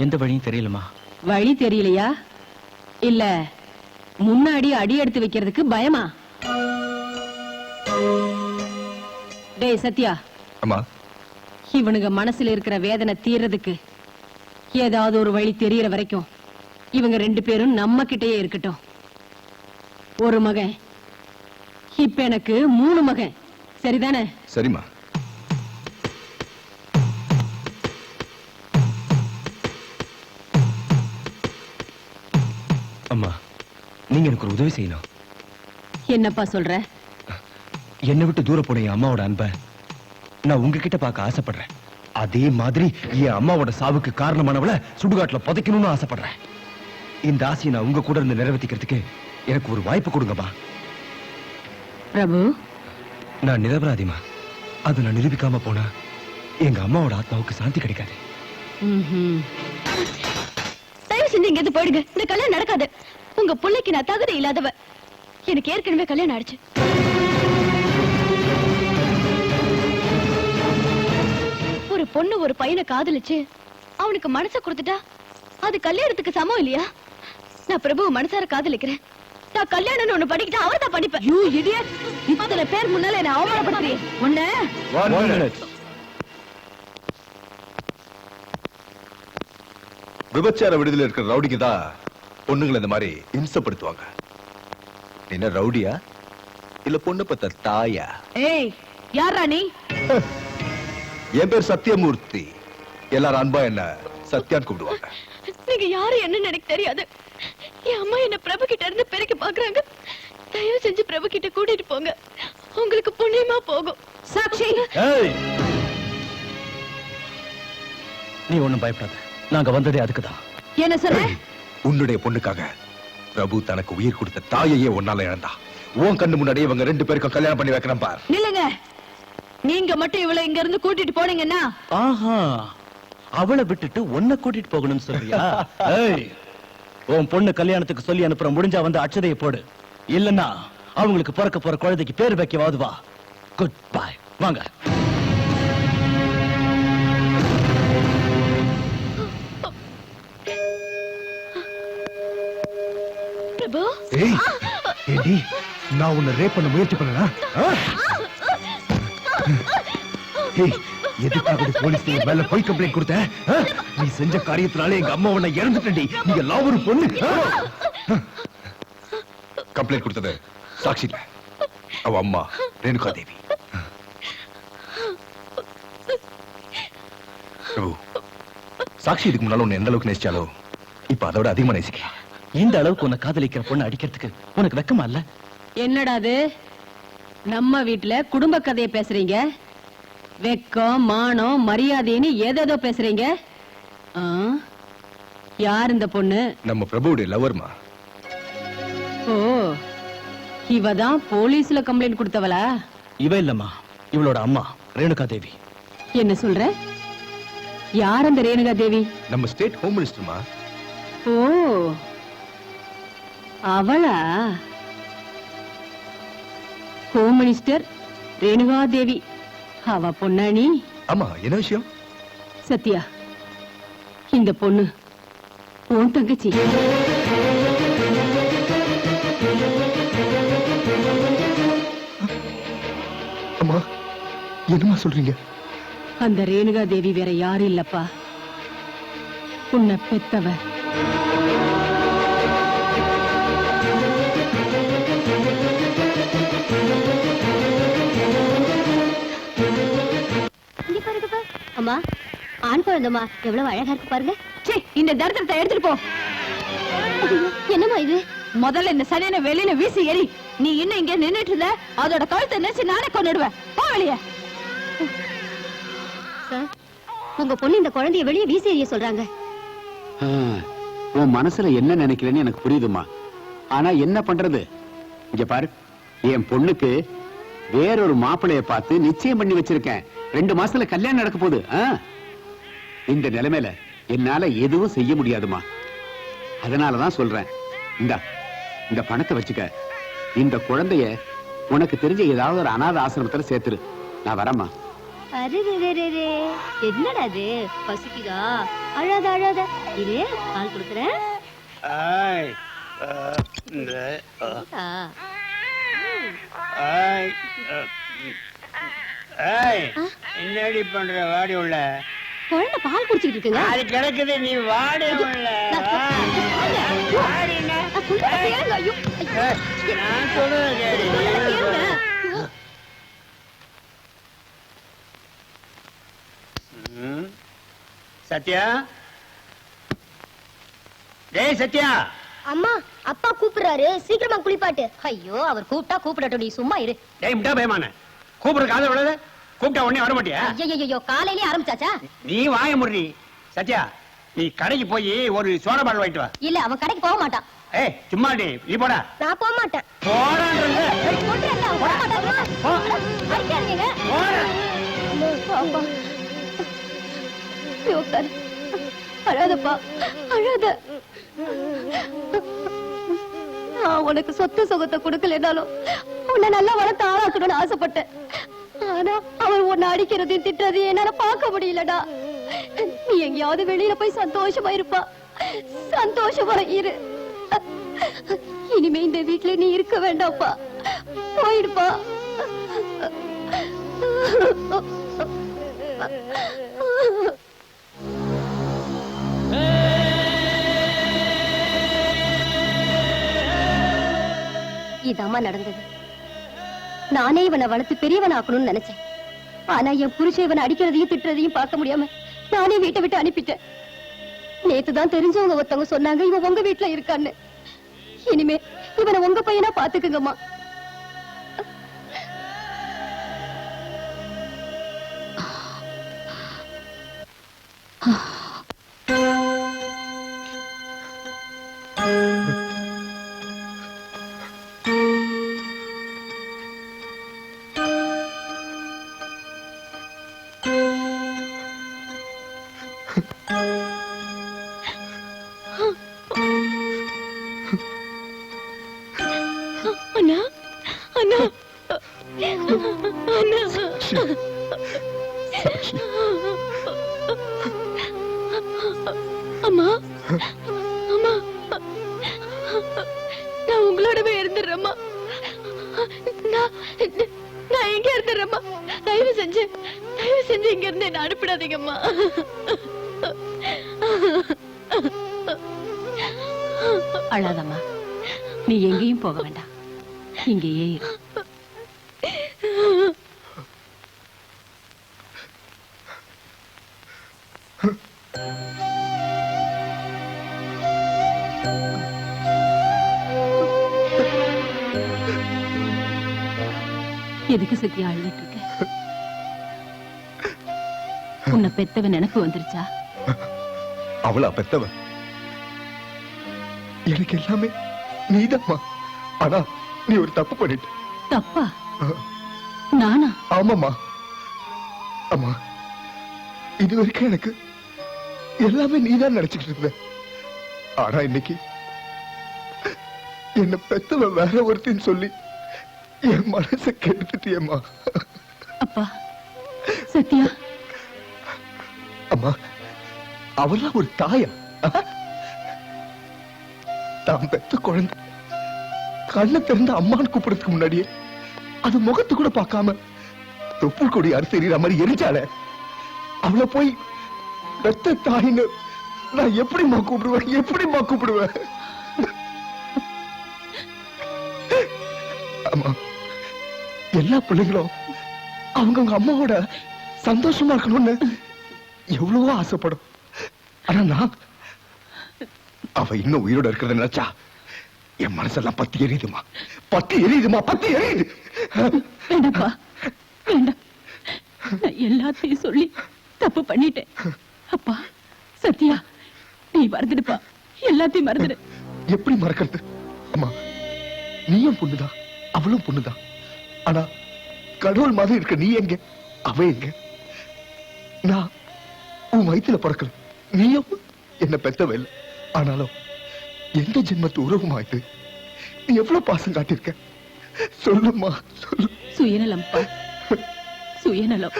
எந்த வழியும் தெரியலமா. வழி தெரியலையா? இல்ல முன்னாடி அடி எடுத்து வைக்கிறதுக்கு பயமா? டேய் சத்யா, அம்மா, இவனுங்க மனசுல இருக்கிற வேதனை தீர்றதுக்கு ஏதாவது ஒரு வழி தெரியற வரைக்கும் இவங்க 2 பேரும் நம்ம கிட்டயே இருக்கட்டும். ஒரு மகன், இப்ப எனக்கு 3 மகன். சரிதானே? சரிம்மா. அம்மா, நீங்க எனக்கு ஒரு உதவி செய்யணும். என்னப்பா சொல்ற? என்னை விட்டு தூர போன என் அம்மாவோட அன்பை நான் உங்ககிட்ட பார்க்க ஆசைப்படுறேன். அதே மாதிரி என் அம்மாவோட சாவுக்கு காரணமானவள சுடுகாட்டுல புதைக்கணும்னு ஆசைப்படுறேன். இந்த ஆசையை நான் உங்க கூட இருந்து நிறைவேற்றிக்கிறதுக்கு எனக்கு ஒரு வாய்ப்பு கொடுங்கம்மா. பிரபு, நான் நிரபராதிமா. அதை நான் நிரூபிக்காம போனா எங்க அம்மாவோட ஆத்மாவுக்கு சாந்தி கிடைக்காது. தயவு செஞ்சு இங்க இருந்து போயிடுங்க. இந்த கல்யாணம் நடக்காது. உங்க பிள்ளைக்கு நான் தகுதி இல்லாதவ. எனக்கு ஏற்கனவே கல்யாணம் ஆயிடுச்சு. ஒரு பொண்ணு ஒரு பையனை காதலிச்சு அவனுக்கு மனசை கொடுத்துட்டா அது கல்யாணத்துக்கு சமம் இல்லையா? நான் பிரபுவை மனசார காதலிக்கிறேன். நான் கல்யாணம்னு ஒண்ணு பண்ணிக்கிட்டா அவர் தான் பண்ணிப்பேன். You idiot! இத்தனை பேர் முன்னால என்ன அவமானப்படுத்துறீ. ஒண்ணு விபச்சார விடுதலை இருக்கிற ரவுடிக்கு தான் பொண்ணுங்களை இந்த மாதிரி இம்சப்படுத்துவாங்க. என்ன ரவுடியா இல்ல பொண்ணு பத்த தாயா? ஏய், யாரா நீ? என் பேர் சத்யமூர்த்தி. எல்லாரும் அன்பா என்ன சத்யான்னு கூப்பிடுவாங்க. நீங்க யாரு என்னன்னு எனக்கு தெரியாது. என் அம்மா என்ன பிரபு கிட்ட இருந்து பிரிக்க பாக்குறாங்க. தயவு செஞ்சு பிரபு கிட்ட கூட்டிட்டு போங்க. உங்களுக்கு புண்ணியமா போகும். சாட்சி, நீ ஒண்ணும் பயப்படாத. நாங்க வந்ததே அதுக்குதான். என்ன சொல்ற? உன்னுடைய பொண்ணுக்காக பிரபு தனக்கு உயிர் கொடுத்த தாயையே ஒன்னால இழந்தா. உன் கண்ணு முன்னாடி இவங்க 2 பேருக்கும் கல்யாணம் பண்ணி வைக்கிறேன் பார். நில்லுங்க. நீங்க மட்டும் இவளை இங்க இருந்து கூட்டிட்டு போனீங்கன்னா ஆஹா, அவளை விட்டுட்டு உன்னை கூட்டிட்டு போகணும்னு சொல்றியா? ஏய், உன் பொண்ணு கல்யாணத்துக்கு சொல்லி அனுப்புற. முடிஞ்சா வந்து அட்சதையை போடு. இல்லன்னா அவங்களுக்கு பிறக்க போற குழந்தைக்கு பேர் வைக்கவாது வா. Good bye. வாங்க. பிரபு, ஏய், ஏடி, நான் உன்னை ரேப் பண்ண முயற்சி பண்ணனா? ஏய், எதுக்காக போலீஸ் மேல போய் கம்ப்ளைண்ட் கொடுத்த? நீ செஞ்ச காரியத்தினால எங்க அம்மா உன்னை இறந்துட்டடி. நீ எல்லாம் ஒரு பொண்ணு. கம்ப்ளைண்ட் கொடுத்தது சாட்சி இல்ல, அவ அம்மா ரேணுகா தேவி. பிரபு, சாட்சி இதுக்கு முன்னால உன்னை எந்த அளவுக்கு நேசிச்சாலோ இப்ப அதோட அதிகமா நேசிக்கலாம். இந்த அளவுக்கு உன்னை காதலிக்கிற பொண்ணு அடிக்கிறதுக்கு உனக்கு வெக்கமா இல்ல? என்னடா அது நம்ம வீட்டுல குடும்ப கதையை பேசுறீங்க? வெக்கம், மானம், மரியாதைன்னு ஏதேதோ பேசுறீங்க. யார் இந்த பொண்ணு? நம்ம பிரபுவுடைய லவர்மா. ஓ, இவதான் போலீஸ்ல கம்ப்ளைண்ட் கொடுத்தவளா? இவ இல்லம்மா, இவளோட அம்மா ரேணுகா தேவி. என்ன சொல்ற? யார் அந்த ரேணுகா தேவி? நம்ம ஸ்டேட் ஹோம் மினிஸ்டர்மா. ஓ, அவளா? ஹோம் மினிஸ்டர் ரேணுகா தேவி அவ பொண்ணா நீ? ஆமா, என்ன விஷயம்? சத்யா, இந்த பொண்ணு உன் தங்கச்சி. அம்மா, என்னமா சொல்றீங்க? அந்த ரேணுகா தேவி வேற யாரும் இல்லப்பா, உன்னை பெத்தவ. அம்மா, ஆண் குழந்தைமா எவ்வளவு அழகா இருக்கு பாருங்க. இந்த தரித்திரத்தை எடுத்துட்டு போ. என்னம்மா இது? முதல்ல இந்த சனியனை வெளியில வீசி எறி. நீ இன்னும் இங்க நின்னுட்டு இருந்த, அதோட கழுத்தை நினைச்சு நானே கொன்னுடுவேன். போ வெளியே. சார், உங்க பொண்ணு இந்த குழந்தைய வெளியே வீசி எறிய சொல்றாங்க. உன் மனசுல என்ன நினைக்கிறேன்னு எனக்கு புரியுதுமா. ஆனா என்ன பண்றது? இங்க பாரு, என் பொண்ணுக்கு வேறொரு மாப்பிளைய பார்த்து நிச்சயம் பண்ணி வச்சிருக்கேன். 2 மாசத்துல கல்யாணம் நடக்க போகுது. இந்த நிலைமையில என்னால எதுவும் செய்ய முடியாதுமா. அதனாலதான் சொல்றேன், இந்த பணத்தை வச்சுக்க. இந்த குழந்தைய உனக்கு தெரிஞ்ச ஏதாவது ஒரு அநாத ஆசிரமத்துல சேர்த்துரு. நான் வரேம்மா. என்னடா அது? பசிக்குதா? அழாத அழாத, இதே பால் கொடுக்குறேன். என்னடி பண்ற? வாடி உள்ள குழந்தை பால் குடிச்சிட்டு இருக்குங்க. அது கிடக்குது, நீ வாடி உள்ள. நான் சொல்றேன் கேளு. சத்யா, டேய் சத்யா. அம்மா, அப்பா கூப்பிடுறாரு, சீக்கிரமா குளிப்பாட்டு. ஐயோ, அவர் கூப்பிட்டா கூப்பிடட்டும், நீ சும்மா இரு. டேய் முட்டா பயமான, கூப்பிடுற காது விடாத. கூப்பிட்டா உடனே வர மாட்டியா? ஐயோ, காலையிலே ஆரம்பிச்சாச்சா? நீ வாய முடி. சத்யா, நீ கடைக்கு போய் ஒரு சோடா பாட்டில் வாங்கிட்டு வா. இல்ல, அவன் கடைக்கு போக மாட்டான். ஏய் சும்மா டி, நீ போடா. நான் போக மாட்டேன். போடான்றல. அழாதப்பா, அழாத. நான் உனக்கு சொத்து சுகத்தை கொடுக்கலனாலும் உன்னை நல்லா வளர்த்து ஆளாக்கணும்னு ஆசைப்பட்டேன். ஆனா அவர் உன்னை அடிக்கிறதையும் திட்டுறதையும் என்னால பார்க்க முடியலடா. நீ எங்கேயாவது வெளியில போய் சந்தோஷமா இருப்பா. சந்தோஷமா இரு. இனிமே இந்த வீட்டுல நீ இருக்க வேண்டாம்ப்பா, போயிடுப்பா. இதம்மா நடந்தது. நானே இவனை வளர்த்து பெரியவன் ஆக்கணும்னு நினைச்சேன். ஆனா என் புருஷன் இவனை அடிக்கிறதையும் திட்டுறதையும் பார்க்க முடியாம நானே வீட்டை விட்டு அனுப்பிட்டேன். நேத்துதான் தெரிஞ்சவங்க ஒருத்தவங்க சொன்னாங்க இவன் உங்க வீட்டுல இருக்கான்னு. இனிமே இவனை உங்க பையனா பாத்துக்குங்கம்மா. அண்ணா, அண்ணா, அண்ணா. அம்மா, அம்மா, நான் உங்களோடவே இருந்துடுறேம்மா. நான் இங்க இருந்துடுறேம்மா. தயவு செஞ்சு இங்க இருந்து என்ன அனுப்பிடாதீங்கம்மா. அழாதம்மா, நீ எங்கேயும் போக வேண்டாம், இங்கேயே இரு. எதுக்கு சத்தியா அழுதுட்டு இருக்க? உன்னை பெத்தவன் நினைப்பு வந்துருச்சா? அவளா பெத்தவ? எனக்கு எல்லாமே நீதாம்மா. ஆனா நீ ஒரு தப்பு பண்ணிட்ட. தப்பா? நானா? ஆமாம்மா. அம்மா, இது வரைக்கும் எனக்கு எல்லாமே நீதான் நினைச்சுக்கிட்டு இருந்த. ஆனா இன்னைக்கு என்ன பெத்தவ வேற ஒருத்தின்னு சொல்லி என் மனசை கெடுத்துட்டியம்மா. அப்பா சத்யா. அம்மா, அவெல்லாம் ஒரு தாயா? தான் பெத்த குழந்தை கண்ணை திறந்து அம்மான்னு கூப்பிடுறதுக்கு முன்னாடியே அது முகத்து கூட பார்க்காம தொப்புள் கொடி அரிசெறிகிற மாதிரி எரிஞ்சால அவளை போய் பெத்த தாயின்னு நான் எப்படிம்மா கூப்பிடுவேன்? எப்படிம்மா கூப்பிடுவேன்? அம்மா, எல்லா பிள்ளைங்களும் அவங்க அம்மாவோட சந்தோஷமா இருக்கணும்னு எவ்வளவோ ஆசைப்படும். ஆனா நான் அவ இன்னும் உயிரோட இருக்கிறத நினைச்சா என் மனசெல்லாம் பத்தி எரியுதுமா. பத்தி எரியுதுமா. பத்தி எரியுது. வேண்டாப்பா, வேண்டாம். நான் எல்லாத்தையும் சொல்லி தப்பு பண்ணிட்டேன். அப்பா சத்யா, நீ மறந்துடுப்பா. எல்லாத்தையும் மறந்துடு. எப்படி மறக்கிறது? அம்மா, நீயும் பொண்ணுதான், அவளும் பொண்ணுதான். ஆனா கடவுள் மாதிரி இருக்க நீ எங்க, அவ எங்க? நான் உன் வயிற்றுல பிறக்கல, நீயும் என்ன பெத்தவ இல்லை. ஆனாலும் எந்த ஜென்மத்து உறவுமாயிட்டு நீ எவ்வளவு பாசம் காட்டியிருக்க சொல்லுமா, சொல்லு. சுயநலம்ப்பா, சுயநலம்.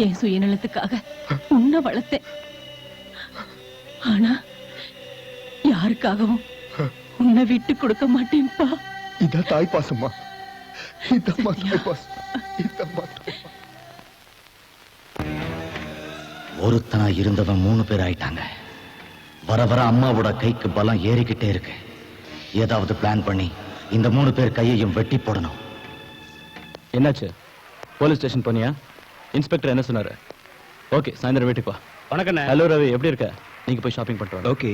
என் சுயநலத்துக்காக உன்னை வளர்த்தேன். ஆனா யாருக்காகவும் உன்னை விட்டு கொடுக்க மாட்டேன்ப்பா. இதான் தாய் பாசம்மா. இதம்மா தாய் பாசம். இதம்மா தாய் பாசம். ஒருத்தனா இருந்தவன் 3 பேர் ஆயிட்டாங்க. வர வர அம்மாவோட கைக்கு பலம் ஏறிக்கிட்டே இருக்கு. ஏதாவது பிளான் பண்ணி இந்த 3 பேர் கையையும் வெட்டி போடணும். என்னாச்சு? போலீஸ் ஸ்டேஷன் போனியா? இன்ஸ்பெக்டர் என்ன சொன்னாரு? ஓகே, சாயந்தரம் வீட்டுக்கு வா. வணக்கம். ஹலோ ரவி, எப்படி இருக்க? நீங்க போய் ஷாப்பிங் பண்ணிட்டு வாங்க. ஓகே.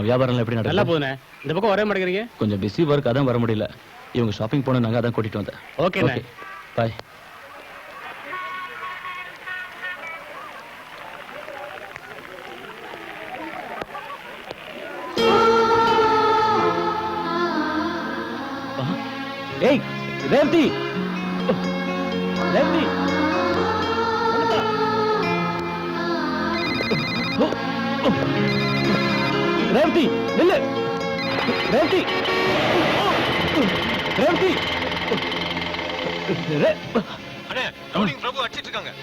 வியாபாரம் எப்படி நல்லா நடக்குது? போகுதுண்ணே. இந்த பக்கம் வரவே மாட்டேங்கிறீங்க. கொஞ்சம் பிஸி ஒர்க், அதான் வர முடியல. இவங்க ஷாப்பிங் போன நாங்க அதான் கூட்டிட்டு வந்தேன். ஓகேண்ணே. பாய். ஏய் ரேவதி, ரேவதி, ரேவதி நில்லு. ரேவதி, ரேவதி. அண்ணே, ரவுடிங் பிரபு அடிச்சிட்டு இருக்காங்க.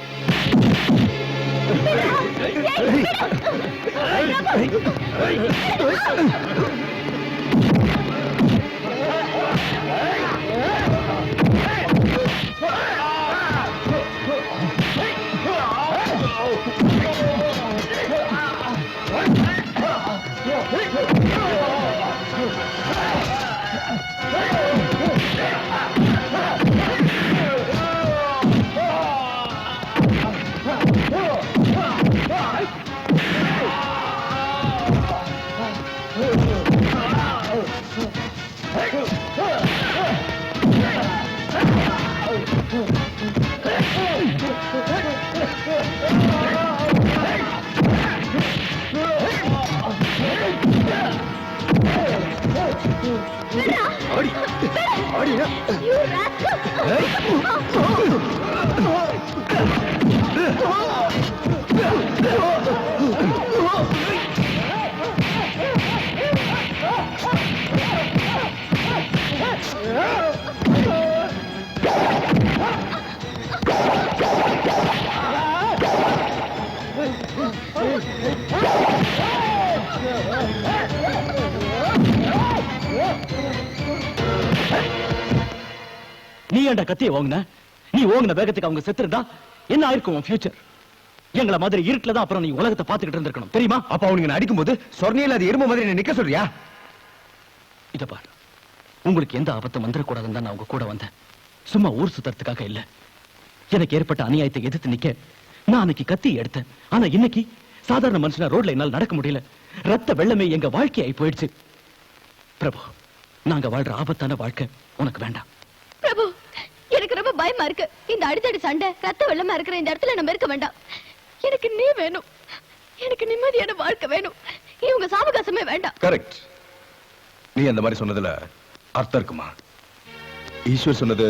நீ ஏன்டா கத்திய ஓங்குன? நீ ஓங்குன வேகத்துக்கு அவங்க செத்துருந்தா என்ன ஆயிருக்கும் உன் ஃபியூச்சர்? எங்கள மாதிரி இருட்டுல தான் அப்புறம் நீ உலகத்தை பார்த்துக்கிட்டு இருந்திருக்கணும், தெரியுமா? அப்ப அவனுக்கு அடிக்கும் போது சொர்ணியில அது எறும்பு மாதிரி நிக்க சொல்றியா? இத பாரு, உங்களுக்கு எந்த ஆபத்தும் வந்துடக்கூடாதுன்னு தான் நான் உங்க கூட வந்தேன். சும்மா ஊர் சுத்தறதுக்காக இல்ல. எனக்கு ஏற்பட்ட அநியாயத்தை எதிர்த்து நிக்க நான் அன்னைக்கு கத்தி எடுத்தேன். ஆனா இன்னைக்கு சாதாரண மனுஷனா ரோட்ல என்னால நடக்க முடியல. ரத்த வெள்ளமே எங்க வாழ்க்கையாய் போயிடுச்சு. பிரபு, நாங்க வாழ்ற ஆபத்தான வாழ்க்கை உனக்கு வேண்டாம். பிரபு, ரொம்ப பயமா இருக்கு. இந்த அடித்தடி சண்டை ரத்த வெள்ளமா இருக்கிற இந்த இடத்துல நம்ம இருக்க வேண்டாம். எனக்கு நீ வேணும். எனக்கு நிம்மதியான வாழ்க்கை வேணும். இவங்க சாவகாசமே வேண்டாம். கரெக்ட். நீ அந்த மாதிரி சொன்னதுல அர்த்தம் இருக்குமா? ஈஸ்வர் சொன்னது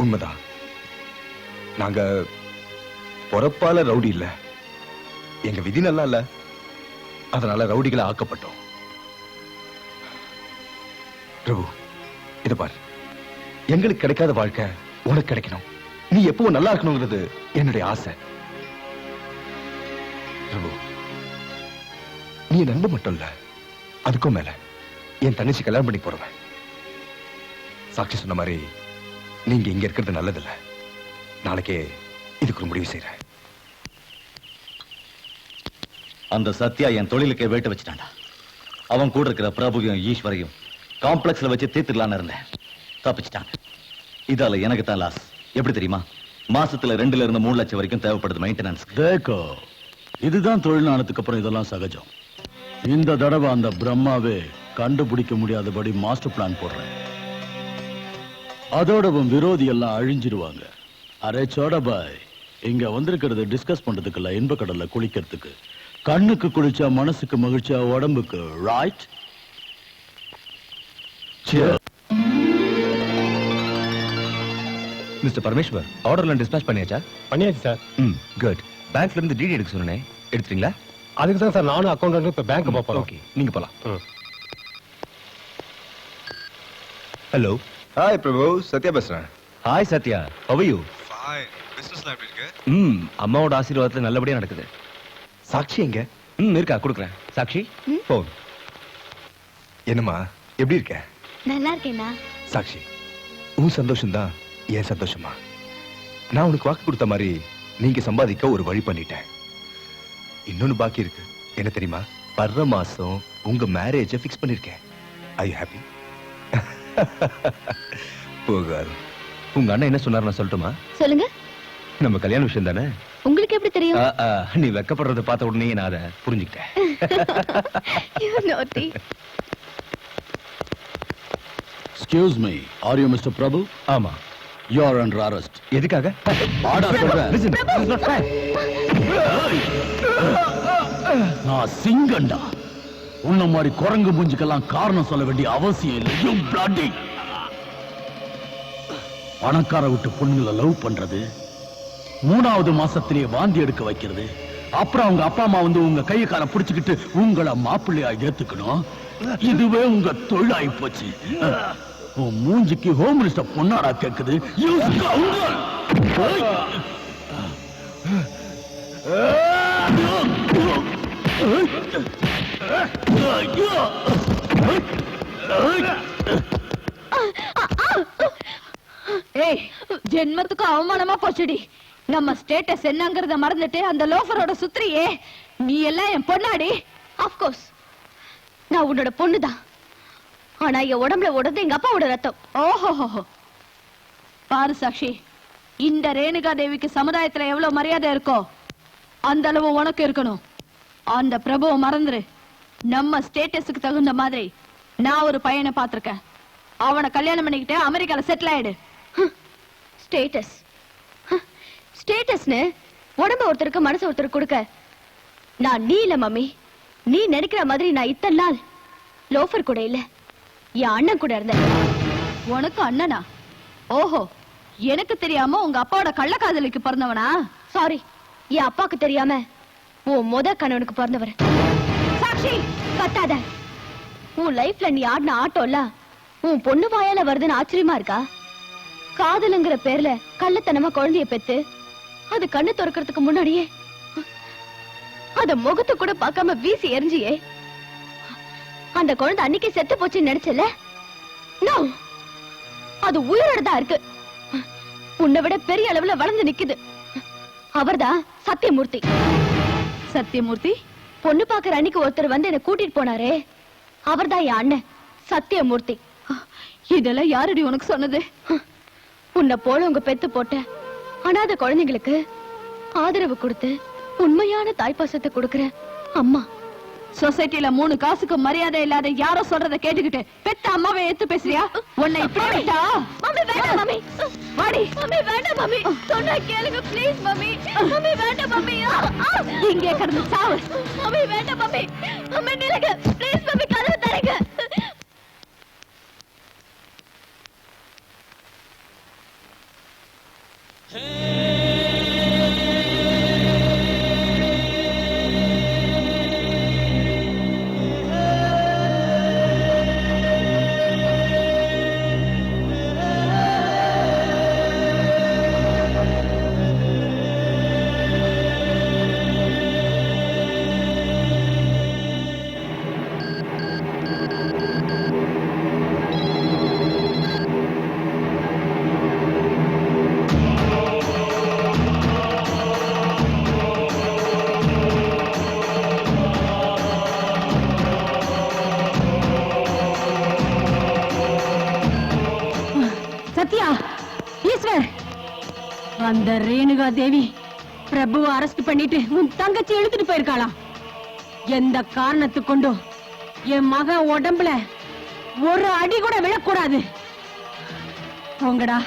உண்மைதான். நாங்க பொறப்பால ரவுடி இல்ல, எங்க விதி நல்லா இல்ல, அதனால ரவுடிகளை ஆக்கப்பட்டோம். பிரபு, இத பாரு, எங்களுக்கு கிடைக்காத வாழ்க்கை உனக்கு கிடைக்கணும். நீ எப்பவும் நல்லா இருக்கணுங்கிறது என்னுடைய ஆசை. பிரபு, நீ நண்ப மட்டும் இல்ல, அதுக்கும் மேல என் தங்கச்சி கல்யாணம் பண்ணி போறவன். சாட்சி சொன்ன மாதிரி நீங்க இங்க இருக்கிறது நல்லதில்ல. நாளைக்கே இதுக்கு ஒரு முடிவு செய்யறேன். அந்த சத்யா என் தொழிலுக்கே வேட்டு வச்சுட்டான்டா. அவன் கூட இருக்கிற பிரபுவையும் ஈஸ்வரையும் காம்ப்ளெக்ஸ்ல வச்சு தீர்த்துக்கலான்னு இருந்தேன். தப்பிச்சிட்டாங்க. இதால எனக்கு தான் லாஸ். எப்படி தெரியுமா? மாசத்துல 2 இருந்து 3 லட்சம் வரைக்கும் தேவைப்படுது மெயின்டெனன்ஸ். தேக்கோ, இதுதான் தொழில்நாளத்துக்கு அப்புறம் இதெல்லாம் சகஜம். இந்த தடவை அந்த பிரம்மாவே கண்டுபிடிக்க முடியாதபடி மாஸ்டர் பிளான் போடுறேன். அதோட விரோதி எல்லாம் அழிஞ்சிருவாங்க. அரே சோடபாய், இங்க வந்திருக்கிறது டிஸ்கஸ் பண்றதுக்கு இல்ல, இன்ப கடல்ல குளிக்கிறதுக்கு. கண்ணுக்கு குளிச்சா மனசுக்கு மகிழ்ச்சியா, உடம்புக்கு ரைட். மிஸ்டர் பரமேஸ்வர், ஆர்டர்லாம் டிஸ்பேச் பண்ணியாச்சா? பண்ணியாச்சு சார். குட். பேங்க்ல இருந்து டிடி எடுக்க சொன்னேன், எடுத்துறீங்களா? அதுக்கு தான் சார் நானும் அக்கௌண்ட் இப்ப பேங்க் போறோம். ஓகே, நீங்க போலாம். ஹலோ. ஹாய் பிரபு, சத்யா பேசுறேன். Hi Sathya, how are you? Fine. பிசினஸ்ல எப்படி இருக்கு? அம்மாவோட ஆசீர்வாதத்துல நல்லபடியா நடக்குது. சாட்சி எங்க? இருக்கா, கொடுக்குறேன். சாட்சி, போன். என்னம்மா, எப்படி இருக்க? நல்லா இருக்கேனா? சாட்சி, உன் சந்தோஷம் தான் என் சந்தோஷமா. நான் உனக்கு வாக்கு கொடுத்த மாதிரி நீங்க சம்பாதிக்க ஒரு வழி பண்ணிட்டேன். இன்னொன்னு பாக்கி இருக்கு. என்ன தெரியுமா? வர்ற மாசம் உங்க மேரேஜ ஃபிக்ஸ் பண்ணிருக்கேன். Are you happy? போகாது. உங்க அண்ணன் என்ன சொன்னார் நான் சொல்லட்டுமா? சொல்லுங்க. நம்ம கல்யாண விஷயம் தானே. உங்களுக்கு எப்படி தெரியும்? நீ வெக்கப்படுறத பார்த்த உடனே நான் அதை புரிஞ்சுக்கிட்டேன். You naughty. Excuse me, are you Mr. Prabhu? ஆமா. You are under arrest. எதுக்காக? ஆடா சொல்றேன். Listen, this is not fair. நான் சிங்கண்டா. உன்ன மாதிரி குரங்கு மூஞ்சிக்கெல்லாம் காரணம் சொல்ல வேண்டிய அவசியம் இல்லை. You bloody. பணக்கார விட்டு பொண்ணுங்களை லவ் பண்றது, 3வது மாசத்திலேயே வாந்தி எடுக்க வைக்கிறது, அப்புறம் அவங்க அப்பா அம்மா வந்து உங்க கையை கால புடிச்சுக்கிட்டு உங்களை மாப்பிள்ளையா ஏத்துக்கணும். இதுவே உங்க தொழிலாயி போச்சு. உன் மூஞ்சிக்கு ஹோம் மினிஸ்டர் பொண்ணாடா கேக்குது. ஏய், ஜென்மத்துக்கு அவமானமா போச்சுடி. நம்ம ஸ்டேட்டஸ் என்னங்கறத மறந்துட்டு அந்த லோஃபரோட சுத்திரியே. நீ எல்லாம் என் பொண்ணாடி. ஆஃப் கோர்ஸ் நான் உன்னோட பொண்ணுதான். ஆனா என் உடம்புல ஓடுறது எங்க அப்பாவோட ரத்தம். ஓஹோ, பாரு சாக்ஷி, இந்த ரேணுகா தேவிக்கு சமுதாயத்துல எவ்வளவு மரியாதை இருக்கோ அந்த அளவு உனக்கு இருக்கணும். அந்த பிரபுவை மறந்துரு. நம்ம ஸ்டேட்டஸுக்கு தகுந்த மாதிரி நான் ஒரு பையனை பார்த்திருக்கேன். அவனை கல்யாணம் பண்ணிக்கிட்டு அமெரிக்கால செட்டில் ஆயிடு. ஸ்டேட்டஸ் ஸ்டேட்டஸ்னு உடம்ப ஒருத்தருக்கு மனசு ஒருத்தருக்கு கொடுக்க நான் நீ இல்ல மம்மி. நீ நினைக்கிற மாதிரி நான் இத்தனை நாள் லோஃபர் கூட இல்ல, என் அண்ணன் கூட இருந்தேன். உனக்கு அண்ணனா? ஓஹோ, எனக்கு தெரியாம உங்க அப்பாவோட கள்ளக்காதலுக்கு பிறந்தவனா? சாரி, என் அப்பாக்கு தெரியாம உன் முத கணவனுக்கு பிறந்தவர். சாக்ஷி, கத்தாத. உன் லைஃப்ல நீ ஆடின ஆட்டோல உன் பொண்ணு வாயால வருதுன்னு ஆச்சரியமா இருக்கா? காதலுங்கிற பேர்ல கள்ளத்தனமா குழந்தைய பெத்து அது கண்ணு திறக்கிறதுக்கு முன்னாடியே அத முகத்தை கூட பார்க்காம வீசி எரிஞ்சியே. அந்த குழந்தை அன்னைக்கு செத்து போச்சுன்னு நினைச்சல? நோ, அது உயிரோட தான் இருக்கு. உன்னை விட பெரிய அளவுல வளர்ந்து நிக்குது. அவர்தான் சத்தியமூர்த்தி. சத்தியமூர்த்தி? பொண்ணு பாக்குற அன்னைக்கு ஒருத்தர் வந்து என்ன கூட்டிட்டு போனாரே, அவர்தான் என் அண்ணன் சத்தியமூர்த்தி. இதெல்லாம் யாரடி உனக்கு சொன்னது? உன்னை போல உங்க பெத்து போட்ட அனாதை குழந்தைங்களுக்கு ஆதரவு கொடுத்து உண்மையான தாய்ப்பாசத்தை கொடுக்கிற அம்மா. சொசைட்டில 3 காசுக்கு மரியாதை இல்லாத யாரோ சொல்றத கேட்டுக்கிட்டு பெத்த அம்மாவை ஏத்து பேசுறியா? உன்னை இப்படி விட்டா? மம்மி வேண்டாம் மம்மி. வாடி. மம்மி வேண்டாம் மம்மி. சொன்னா கேளுங்க ப்ளீஸ் மம்மி. மம்மி வேண்டாம் மம்மி. இங்கே கடந்து சாவு. மம்மி வேண்டாம் மம்மி. மம்மி நில்லுங்க ப்ளீஸ் மம்மி, கதவு தரங்க. சத்யா, ஈஸ்வர், அந்த ரேணுகா தேவி பிரபுவை அரெஸ்ட் பண்ணிட்டு உன் தங்கச்சி இழுத்துட்டு போயிருக்காளாம். எந்த காரணத்து கொண்டும் என் மகன் உடம்புல ஒரு அடி கூட விழக்கூடாது. போங்கடா,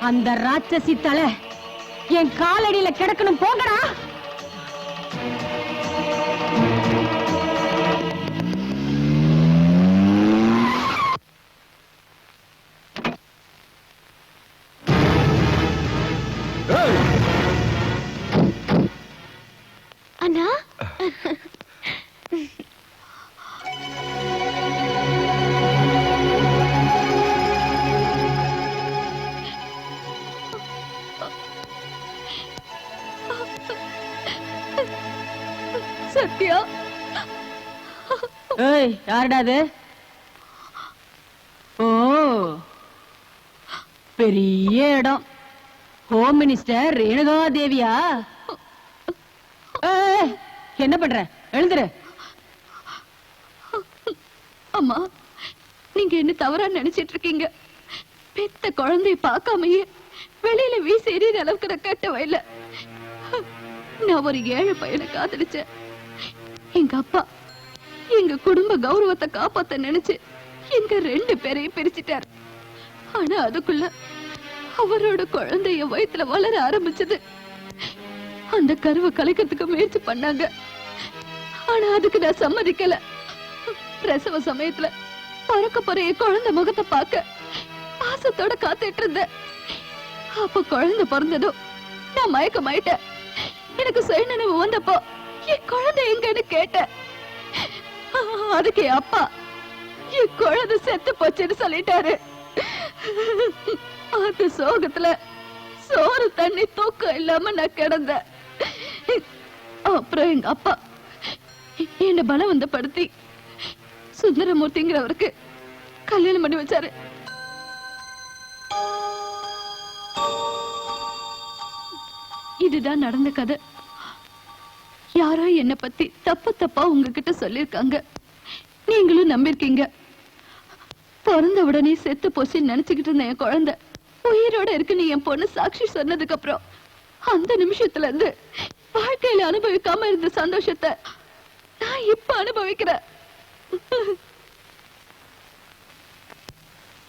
அந்த ராட்சசி தலை என் காலடியில கிடக்கணும். போங்கடா. அண்ணா சத்யா. ஏய், யாருடா அது? ஓ, பெரிய இடம். ஹோம் மினிஸ்டர் ரேணுகா தேவியா? ஏய், என்ன பண்ற? எழுந்துரு. அம்மா, நீங்க என்ன தவறா நினைச்சிட்டு இருக்கீங்க. பெத்த குழந்தைய பார்க்காமயே வெளியில வீசி எறிகிற அளவுக்கு நான் கட்டவே இல்ல. நான் ஒரு ஏழை பையனை காதலிச்சேன். எங்க அப்பா எங்க குடும்ப கௌரவத்தை காப்பாத்த நினைச்சு எங்க 2 பேரையும் பிரிச்சுட்டார். ஆனா அதுக்குள்ள அவரோட குழந்தைய வயித்துல வளர ஆரம்பிச்சது. அந்த கருவை கலைக்கிறதுக்கு முயற்சி பண்ணாங்க. ஆனா அதுக்கு நான் சம்மதிக்கல. பிரசவ சமயத்துல பறக்க போற குழந்தை முகத்தை பார்க்க பாசத்தோட காத்துட்டு இருந்தேன். அப்ப குழந்தை பிறந்ததும் நான் மயக்கமாயிட்டேன். எனக்கு சுயநினைவு வந்தப்போ என் குழந்தை எங்கன்னு கேட்டேன். அதுக்கு என் அப்பா என் குழந்தை செத்து போச்சுன்னு சொல்லிட்டாரு. அந்த சோகத்துல சோறு தண்ணி தூக்கம் இல்லாம நான் கிடந்தேன். அப்புறம் எங்க அப்பா என்ன பலவந்தப்படுத்தி சுந்தரமூர்த்திங்கிறவருக்கு கல்யாணம் பண்ணி வச்சாரு. இதுதான் நடந்த கதை. யாரோ என்ன பத்தி தப்பா உங்ககிட்ட சொல்லிருக்காங்க. நீங்களும் நம்பிருக்கீங்க. பிறந்த உடனே செத்து போச்சுன்னு நினைச்சுக்கிட்டு இருந்த என் குழந்தை உயிரோட இருக்குன்னு என் பொண்ணு சாட்சி சொன்னதுக்கு அப்புறம் அந்த நிமிஷத்துல இருந்து வாழ்க்கையில அனுபவிக்காம இருந்த சந்தோஷத்தை நான் இப்ப அனுபவிக்கிறேன்.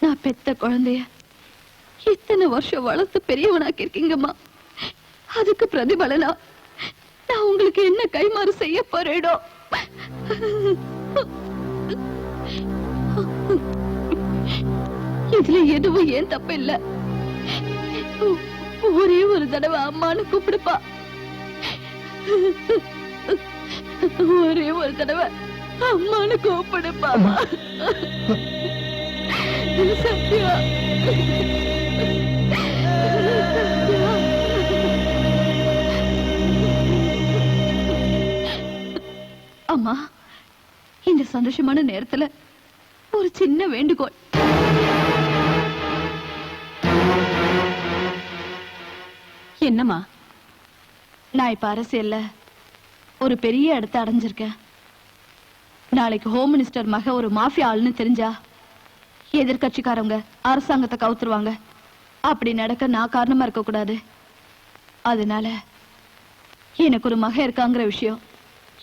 நான் பெத்த குழந்தைய இத்தனை வருஷம் வளர்த்து பெரியவனாக்கி இருக்கீங்கம்மா. அதுக்கு பிரதிபலனா நான் உங்களுக்கு என்ன கைமாறு செய்ய போறேனோ. இதுல எதுவும் ஏன் தப்பு இல்ல. ஒரே ஒரு தடவை அம்மான்னு கூப்பிடுப்பா. ஒரே ஒரு தடவை அம்மான்னு கூப்பிடுப்பா. சத்யா, அம்மா, இந்த சந்தோஷமான நேரத்துல ஒரு சின்ன வேண்டுகோள். என்னம்மா? நான் இப்ப அரசியல்ல ஒரு பெரிய இடத்தை அடைஞ்சிருக்கேன். நாளைக்கு ஹோம் மினிஸ்டர் மக ஒரு மாஃபியா ஆளுன்னு தெரிஞ்சா எதிர்கட்சிக்காரங்க அரசாங்கத்தை கவுத்துருவாங்க. அப்படி நடக்க நான் காரணமா இருக்க கூடாது. அதனால எனக்கு ஒரு மக இருக்காங்கிற விஷயம்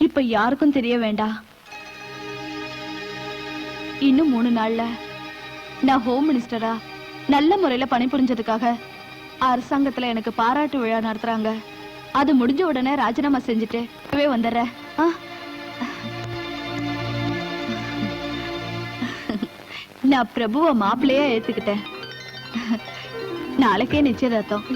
இப்ப யாருக்கும் தெரிய வேண்டாம். இன்னும் 3 நாள்ல நான் ஹோம் மினிஸ்டரா நல்ல முறையில பணிபுரிஞ்சதுக்காக அரசாங்கத்துல எனக்கு பாராட்டு விழா நடத்துறாங்க. அது முடிஞ்ச உடனே ராஜினாமா செஞ்சுட்டு வந்துடுறேன். நான் பிரபுவ மாப்பிள்ளையா ஏத்துக்கிட்டேன். நாளைக்கே நிச்சயதார்த்தம்.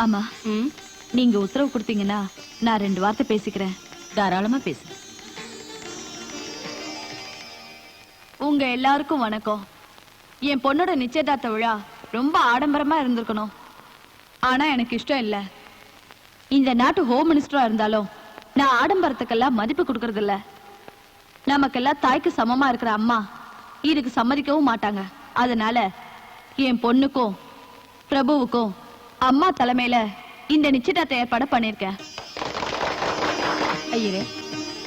அம்மா, நீங்க உத்தரவு கொடுத்தீங்கன்னா நான் 2 வார்த்தை பேசிக்கிறேன். தாராளமா பேசு. உங்க எல்லாருக்கும் வணக்கம். என் பொண்ணோட நிச்சயதார்த்த விழா ரொம்ப ஆடம்பரமா இருந்திருக்கணும். ஆனா எனக்கு இஷ்டம் இல்ல. இந்த நாட்டு ஹோம் மினிஸ்டரா இருந்தாலும் நான் ஆடம்பரத்துக்கெல்லாம் மதிப்பு கொடுக்கறது இல்ல. நமக்கெல்லாம் தாய்க்கு சமமா இருக்கிற அம்மா இதுக்கு சம்மதிக்கவும் மாட்டாங்க. அதனால என் பொண்ணுக்கும் பிரபுவுக்கும் அம்மா தலைமையில இந்த நிச்சயதார்த்த ஏற்பாடு பண்ணிருக்கேன். ஐயரே,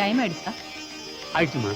டைம் ஆயிடுச்சா? ஆயிடுச்சுமா.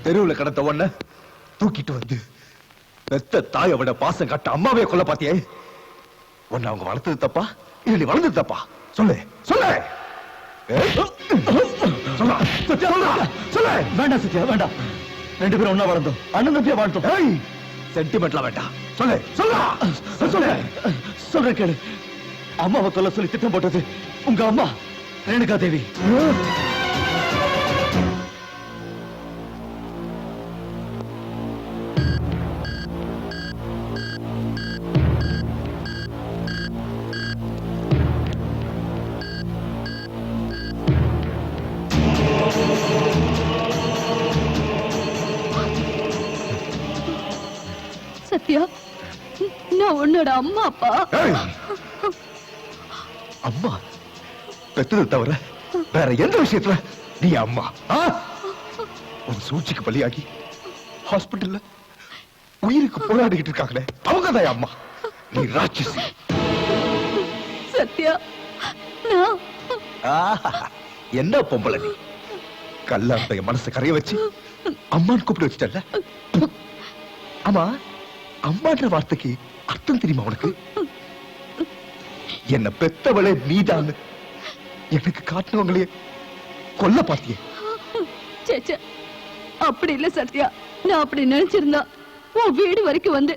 தெருவுல கடந்த உடனே தூக்கிட்டு வந்து பெத்த தாயோட பாசம் கட்ட அம்மாவே கொல்ல பாத்தியே. உன்னை அவங்க வளர்த்தது தப்பா இல்ல நீ வளர்ந்தது தப்பா? சொல்லு சொல்லு. வேண்டாம் சத்யா, வேண்டாம். 2 பேரும் ஒன்னா வளர்ந்தோம், அண்ணன் தம்பியா வாழ்ந்தோம். சென்டிமெண்ட்லாம் வேண்டாம். சொல்லு சொல்லு சொல்லு. சொல்ற கேளு. அம்மாவை கொல்ல சொல்லி திட்டம் போட்டது உங்க அம்மா ரேணுகா தேவி. சத்யா, நான் உன்னோட அம்மா அப்பா. அம்மா பெத்தது தவிர வேற எந்த விஷயத்துல நீ அம்மா? உன் சூழ்ச்சிக்கு பலியாகி ஹாஸ்பிட்டல்ல உயிருக்கு போராடிக்கிட்டு இருக்காங்களே அவங்க தான் அம்மா. நீ ராட்சசி. சத்யா, என்ன பொம்பளை நீ? கல்லாந்தைய மனசை கரைய வச்சு அம்மான்னு கூப்பிட்டு வச்சுட்டல. ஆமா, அம்மான்ற வார்த்தைக்கு அர்த்தம் தெரியுமா உனக்கு? என்ன பெத்தவளே நீதான் எனக்கு காட்டினவங்களே கொல்ல பாத்தியே. அப்படி இல்ல சத்யா, நான் அப்படி நினைச்சிருந்தா உன் வீடு வரைக்கும் வந்து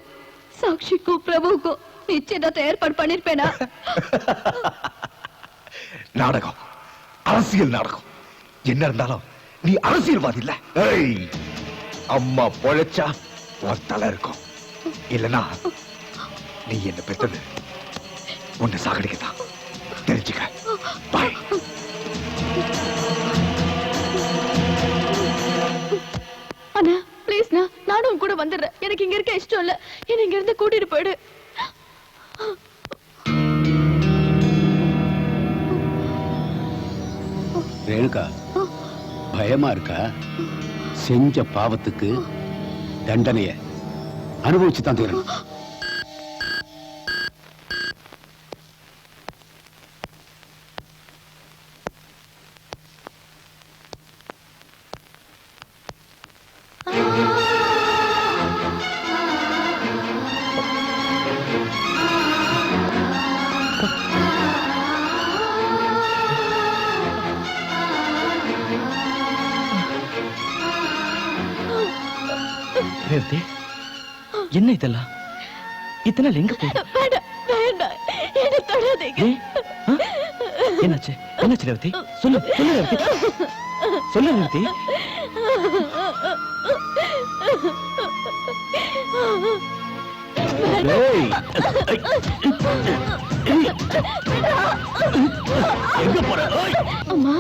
சாக்ஷிக்கும் பிரபுக்கும் நிச்சயதார்த்த ஏற்பாடு பண்ணிருப்பேனா? நாடகம், அரசியல் நாடகம். என்ன இருந்தாலும் நீ அரசியல்வாதி இல்ல. அம்மா பொழைச்சா ஒரு தலை இருக்கும், இல்லனா நீ என்ன பெற்றது உன்னை சாகடிக்கத்தான். தெரிஞ்சுக்க. பாய். அண்ணா ப்ளீஸ்ண்ணா, நானும் கூட வந்துடுறேன். எனக்கு இங்க இருக்க இஷ்டம் இல்ல. என்ன இங்க இருந்து கூட்டிட்டு போயிடு. ரேணுகா, பயமா இருக்கா? செஞ்ச பாவத்துக்கு தண்டனைய அனுபவிச்சு தான் தீரணும். ரேவதி, என்ன இதெல்லாம்? இத்தனை எங்க போய்? வேண்டாம் வேண்டாம், என்ன தொடாதீங்க. என்னாச்சு? என்னாச்சு ரேவதி? சொல்லு சொல்லு ரேவதி, சொல்லு ரேவதி. எங்க போற? அம்மா,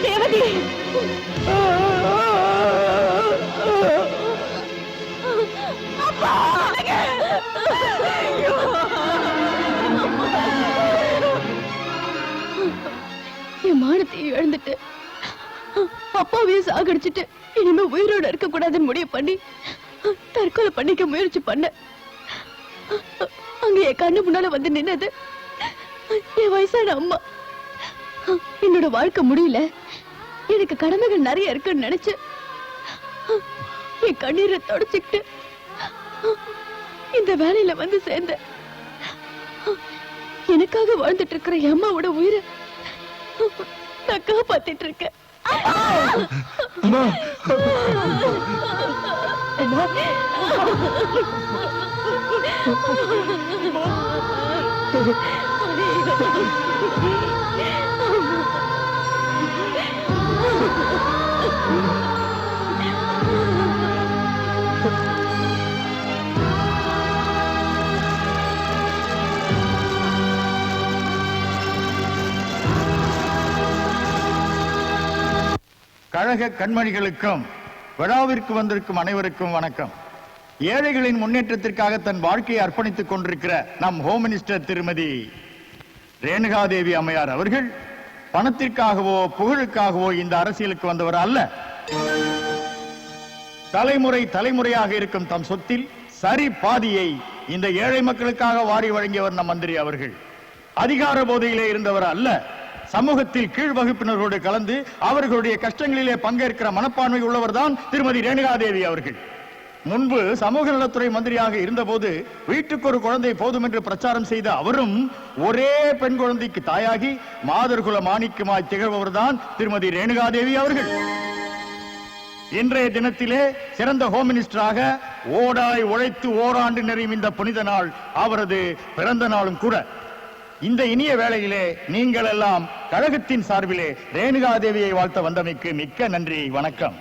ரேவதி, அப்பா, என் மானத்தையும் இழந்துட்டு அப்பாவையும் சாகடிச்சிட்டு இனிமே உயிரோட இருக்க கூடாதுன்னு முடிவு பண்ணி தற்கொலை பண்ணிக்க முயற்சி பண்ண. அங்க என் கண்ணு முன்னால வந்து நின்னது என் வயசான அம்மா. என்னோட வாழ்க்கை முடியல, எனக்கு கடமைகள் நிறைய இருக்குன்னு நினைச்சு என் கண்ணீரை தொடச்சுக்கிட்டு இந்த வேலையில வந்து சேர்ந்த. எனக்காக வாழ்ந்துட்டு இருக்கிற என் அம்மாவோட உயிரை நான் காப்பாத்திட்டு இருக்கேன். அம்மா, கழக கண்மணிகளுக்கும் விழாவிற்கு வந்திருக்கும் அனைவருக்கும் வணக்கம். ஏழைகளின் முன்னேற்றத்திற்காக தன் வாழ்க்கையை அர்ப்பணித்துக் கொண்டிருக்கிற நம் ஹோம் மினிஸ்டர் திருமதி ரேணுகாதேவி அம்மையார் அவர்கள் பணத்திற்காகவோ புகழுக்காகவோ இந்த அரசியலுக்கு வந்தவர் அல்ல. தலைமுறை தலைமுறையாக இருக்கும் தம் சொத்தில் சரி பாதியை இந்த ஏழை மக்களுக்காக வாரி வழங்கியவர் நம் மந்திரி அவர்கள். அதிகார போதையிலே இருந்தவர் அல்ல. சமூகத்தில் கீழ் வகுப்பினரோடு கலந்து அவர்களுடைய கஷ்டங்களிலே பங்கேற்கிற மனப்பான்மை உள்ளவர் தான் திருமதி ரேணுகாதேவி அவர்கள். முன்பு சமூக நலத்துறை மந்திரியாக இருந்தபோது வீட்டுக்கு ஒரு குழந்தை போதும் என்று பிரச்சாரம் செய்த அவரும் ஒரே பெண் குழந்தைக்கு தாயாகி மாதர்குல மாணிக்கமாய் திகழ்பவர் தான் திருமதி ரேணுகாதேவி அவர்கள். இன்றைய தினத்திலே சிறந்த ஹோம் மினிஸ்டராக ஓடாய் உழைத்து ஓராண்டு நிறையும் இந்த புனித நாள் அவரது பிறந்த நாளும் கூட. இந்த இனிய வேளையிலே நீங்கள் எல்லாம் கழகத்தின் சார்பிலே ரேணுகாதேவியை வாழ்த்த வந்தமைக்கு மிக்க நன்றி, வணக்கம்.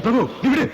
பிரபு நீ விடு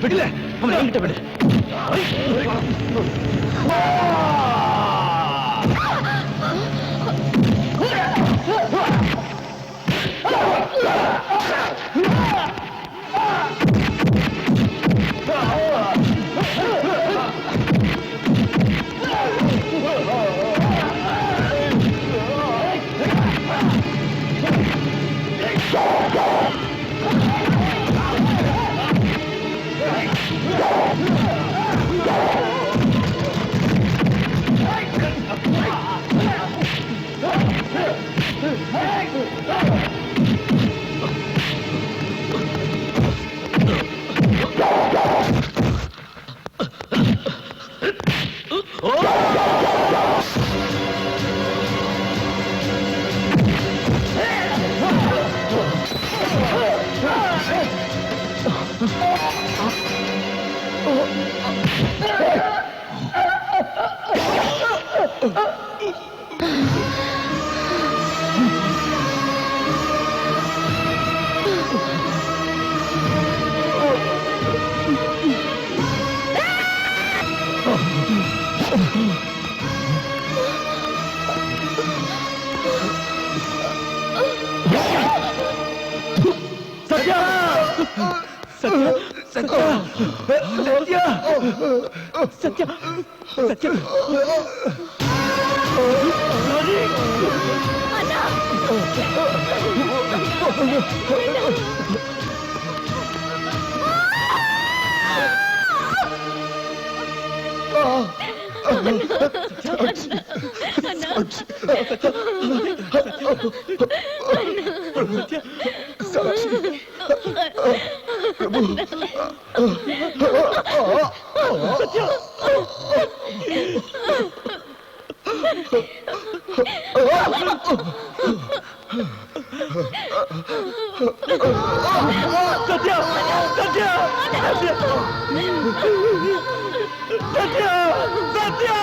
விடு விடல அவனை என்கிட்ட விடு. அண்ணா சத்யா